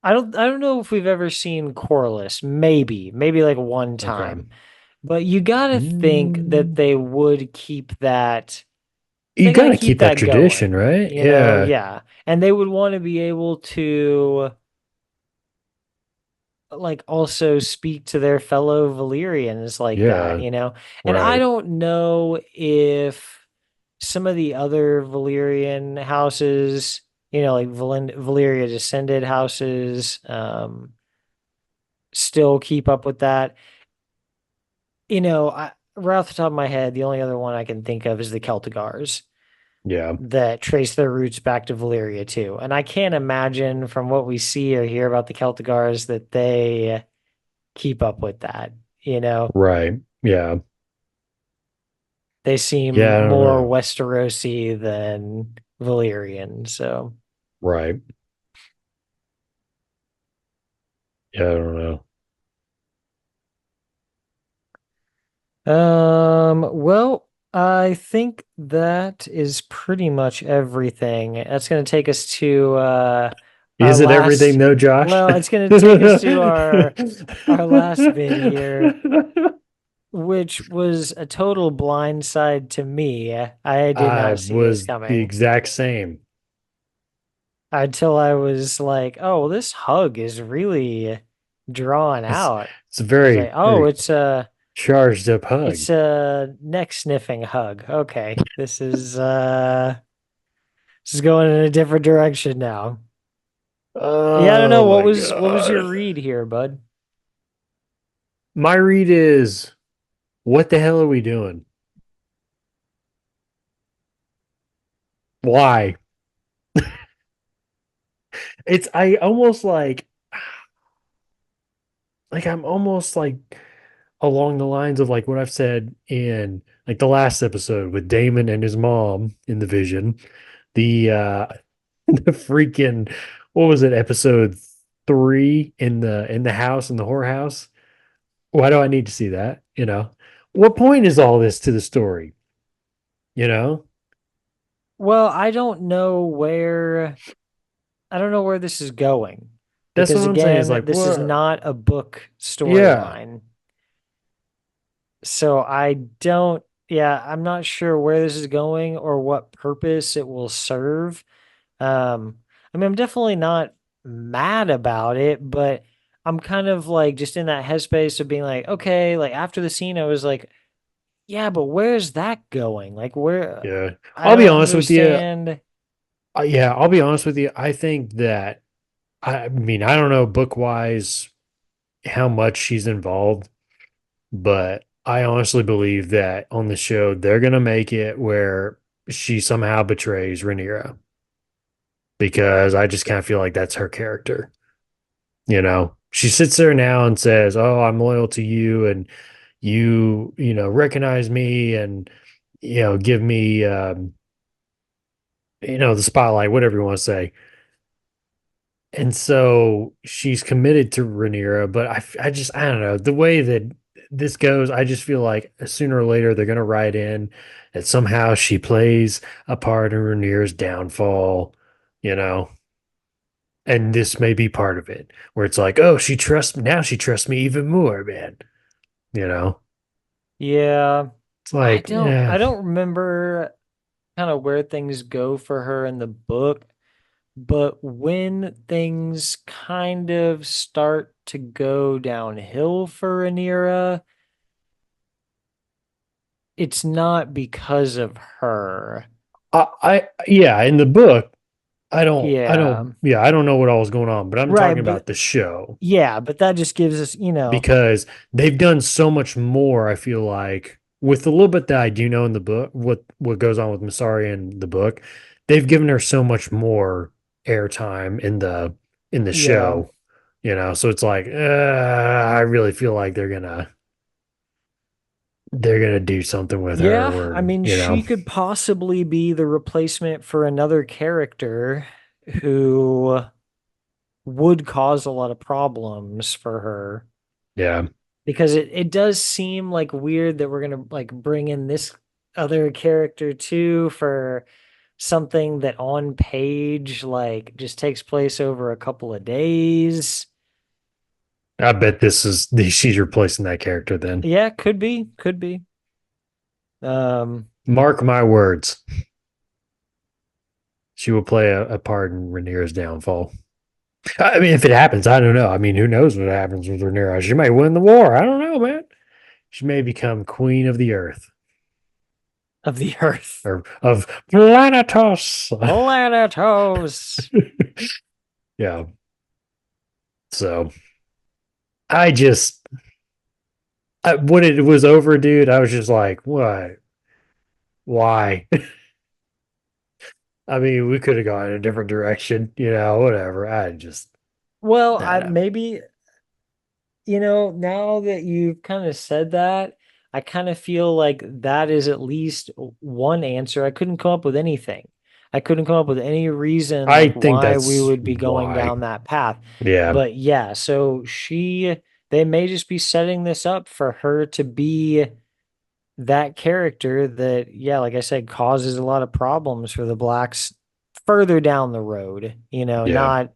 I don't know if we've ever seen Corliss. Maybe like one Okay. time. But you gotta think that Mm, they would keep that. you They gotta gotta keep keep that that tradition, going, right? Yeah, yeah. And they would want to be able to like also speak to their fellow Valyrians like that, yeah, And I right. don't know if some of the other Valyrian houses, like Valyria descended houses, still keep up with that. Right off the top of my head, the only other one I can think of is the Celtigars Yeah, that trace their roots back to Valyria too. And I can't imagine from what we see or hear about the Celtigars that they keep up with that. You know, right. Yeah, they seem yeah, I don't more know. Westerosi than Valyrian. So, Right. Yeah, I don't know. well, I think that is pretty much everything. That's going to take us to our Is it everything last. though, Josh? Well, it's going to take us to our last bit here, which was a total blindside to me. I did I not see this was the coming exact same. until I was like, "Oh, well, this hug is really drawn It's out." it's a I was like, very, "Oh, very charged up hug. it's a neck sniffing hug. Okay, this is going in a different direction now." Yeah, I don't know Oh what my was your God. read here, bud. My read is, what the hell are we doing? Why? It's I almost like I'm almost like along the lines of like what I've said in like the last episode with Damon and his mom in the vision. The the freaking, what was it, episode 3 in the house in the whorehouse? Why do I need to see that? What point is all this to the story? You know? Well, I don't know where I don't know where this is going That's because what I'm saying. It's again, like, this is what? not a book Yeah, storyline. So I don't, yeah, I'm not sure where this is going or what purpose it will serve. I mean, I'm definitely not mad about it, but I'm kind of like just in that headspace of being like, okay, like after the scene, I was like, yeah, but where's that going? Like, where yeah. I I'll be don't honest with you. understand. Yeah, I'll be honest with you. I think that I mean, I don't know book wise how much she's involved, but I honestly believe that on the show they're gonna make it where she somehow betrays Rhaenyra because I just kind of feel like that's her character. She sits there now and says, "Oh, I'm loyal to you, and recognize me and give me the spotlight, whatever you want to say." And so she's committed to Rhaenyra, but I don't know the way that this goes. I just feel like sooner or later they're gonna write in that somehow she plays a part in Rhaenyra's downfall, you know, and this may be part of it, where it's like, oh, she trusts me now. She trusts me even more, man. You know, Yeah, it's like, I yeah, don't remember kind of where things go for her in the book, but when things kind of start to go downhill for Rhaenyra, it's not because of her. yeah. In the book, Yeah. yeah, I don't know what all was going on, but I'm Right, talking but about the show. yeah, but that just gives us, Because they've done so much more, I feel like, with the little bit that I do know in the book, what goes on with Masari in the book, they've given her so much more airtime in the yeah. show, so it's like, I really feel like they're gonna do something with her Yeah, where, I mean, she could possibly be the replacement for another character who would cause a lot of problems for her yeah. because it does seem like weird that we're gonna like bring in this other character too for something that on page like just takes place over a couple of days. I bet she's replacing that character then. Yeah, could be, could be. Um, Mark my words. She will play a part in Rhaenyra's downfall. I mean, if it happens, I don't know. I mean, who knows what happens with Rhaenyra? She may win the war. I don't know, man. She may become queen of the earth of the Earth. or of Planetos. Planetos. Yeah. So I just, when it was over, dude, I was just like, what? Why? I mean, we could have gone in a different direction, whatever. Well, I I don't know. maybe now that you've kind of said that, I kind of feel like that is at least one answer. I couldn't come up with anything. I couldn't come up with any reason I like think why we that's would be going why. down that path. Yeah. But yeah, so they may just be setting this up for her to be that character that, yeah, like I said, causes a lot of problems for the blacks further down the road, Yeah. not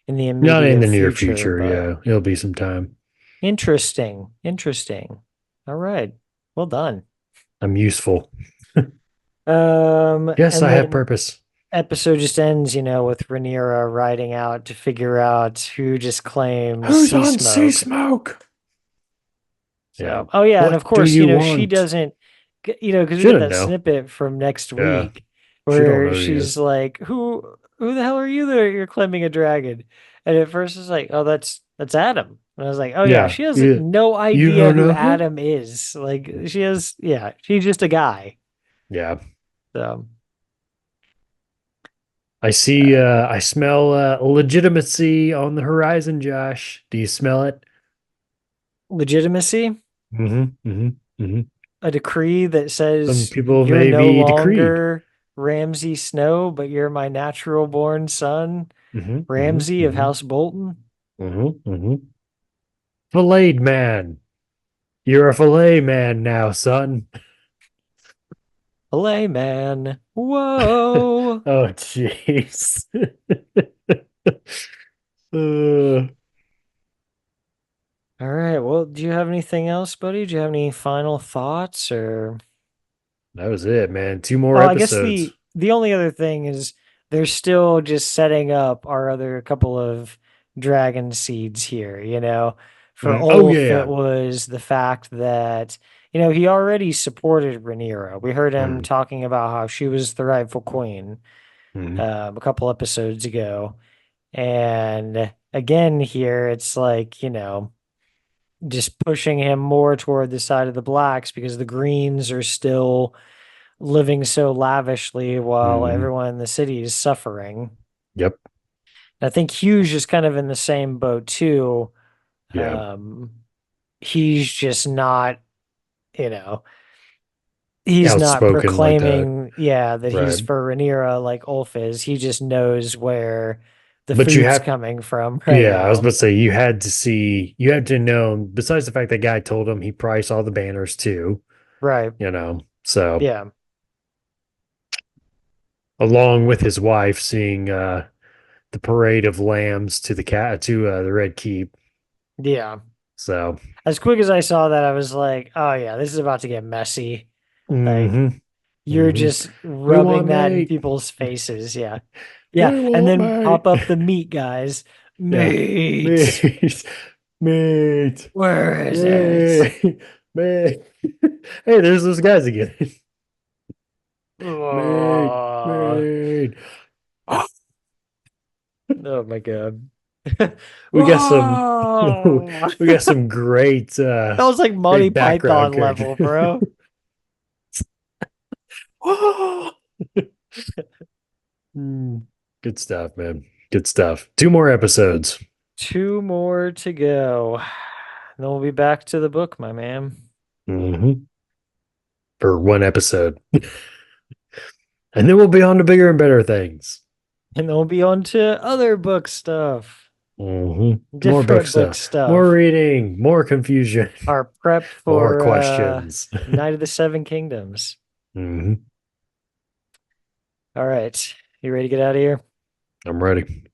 in the Not in immediate the near future, future. but Yeah. It'll be some time. interesting. Interesting. All right. Well done. I'm useful. Yes, And I have then purpose. episode just ends, with Rhaenyra riding out to figure out who just claims Who's sea on sea smoke. smoke? Yeah. So, oh yeah, and What of do course, you she want? doesn't, because we She get didn't that know. snippet from next Yeah. week She don't where know who he she's is. like, who the hell are you that you're claiming a dragon? And at first it's like, oh, that's Adam. And I was like, oh yeah, Yeah. she has You, no you idea don't who know who? Adam is. Like she has, yeah, she's just a guy. Yeah. So uh, I smell legitimacy on the horizon, Josh. Do you smell it? legitimacy, Mm-hmm. Mm-hmm. Mm-hmm. a decree that Some says people you're may no be decreed. longer Ramsay Snow, but you're my natural born son, Mm-hmm. Mm-hmm. Ramsay of Mm-hmm. House Bolton. Mm-hmm. Mm-hmm. Filleted man. You're a fillet man now, son. Filet man. Whoa. Oh, jeez. Uh, All right. Well, do you have anything else, buddy? Do you have any final thoughts or that was it, man. Two more Oh, I guess episodes. the only other thing is they're still just setting up our other couple of dragon seeds here, you know. For Oh Ulf, it yeah. was the fact that, he already supported Rhaenyra. We heard him Mm, talking about how she was the rightful queen mm, a couple episodes ago. And again, here it's like, just pushing him more toward the side of the blacks because the greens are still living so lavishly while mm. everyone in the city is suffering. Yep. I think Hugh's just kind of in the same boat too. Yeah. Um, he's just not, you know, he's not Outspoken like that. proclaiming, yeah, that Right. he's for Rhaenyra like Ulf is. He just knows where the But you food's have, coming from right yeah, I was about now. to say you had to know, besides the fact that guy told him he priced all the banners too, Right. so Yeah. along with his wife seeing the parade of lambs to the Red Keep. Yeah. So, As quick as I saw that, I was like, oh, yeah, this is about to get messy. Like, hmm you're hmm just We rubbing want that in mate. people's faces. Yeah. Yeah. We And want then pop mate. up the meat guys. Yeah. Meat. Mate. Mate. Where is it? Mate. Mate. Hey, there's those guys again. Mate. Oh, Mate. oh my God. We got some Whoa! we got some That was like Monty great background Python characters. level, bro. Mm, good stuff, man. Good stuff. Two more episodes. Two more to go. Then we'll be back to the book, my man. hmm For one episode. And then we'll be on to bigger and better things. And then we'll be on to other book stuff. hmm More book Different book stuff. More stuff. reading. More confusion. Our prep More for questions. Night of the Seven Kingdoms. hmm All right. You ready to get out of here? I'm ready.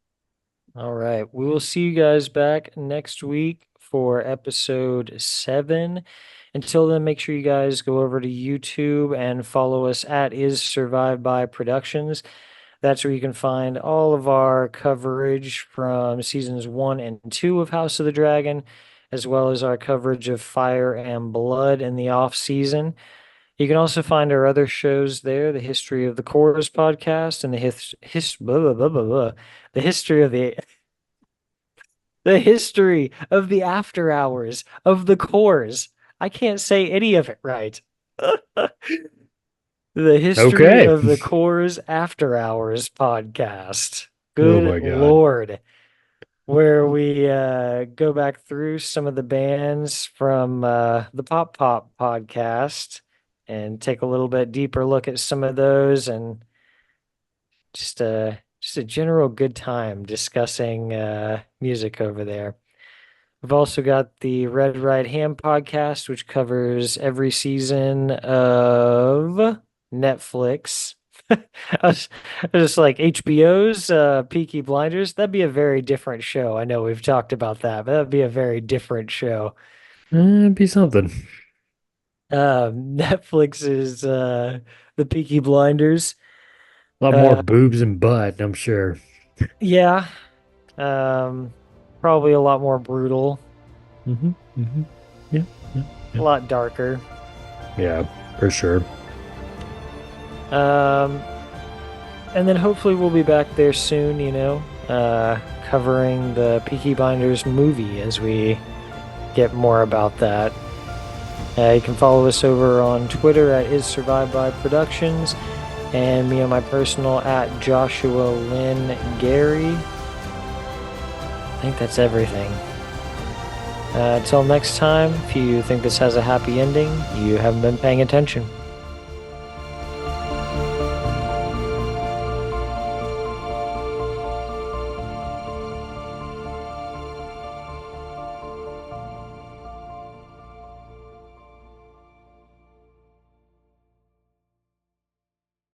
All right. We will see you guys back next week for episode 7. Until then, make sure you guys go over to YouTube and follow us at Is Survived by Productions. That's where you can find all of our coverage from seasons 1 and 2 of House of the Dragon, as well as our coverage of Fire and Blood in the off season. You can also find our other shows there, the History of the Cores podcast and the history of the After Hours of the Cores. I can't say any of it right. The History Okay. of the Cores After Hours podcast. Oh Good my God. Lord. Where we go back through some of the bands from the Pop Pop podcast and take a little bit deeper look at some of those and just a general good time discussing music over there. We've also got the Red Right Hand podcast, which covers every season of Netflix. I was just like HBO's Peaky Blinders. That'd be a very different show. I know we've talked about that, but that'd be a very different show. Be something. Netflix is the Peaky Blinders. A lot more Uh, boobs and butt, I'm sure. yeah, um, probably a lot more brutal, Yeah, yeah, a yeah. lot darker. Yeah, for sure. Um, and then hopefully we'll be back there soon, covering the Peaky Blinders movie as we get more about that. You can follow us over on Twitter at Is Survived by Productions, and me on my personal at Joshua Lynn Gary. I think that's everything. Until next time, if you think this has a happy ending, you haven't been paying attention.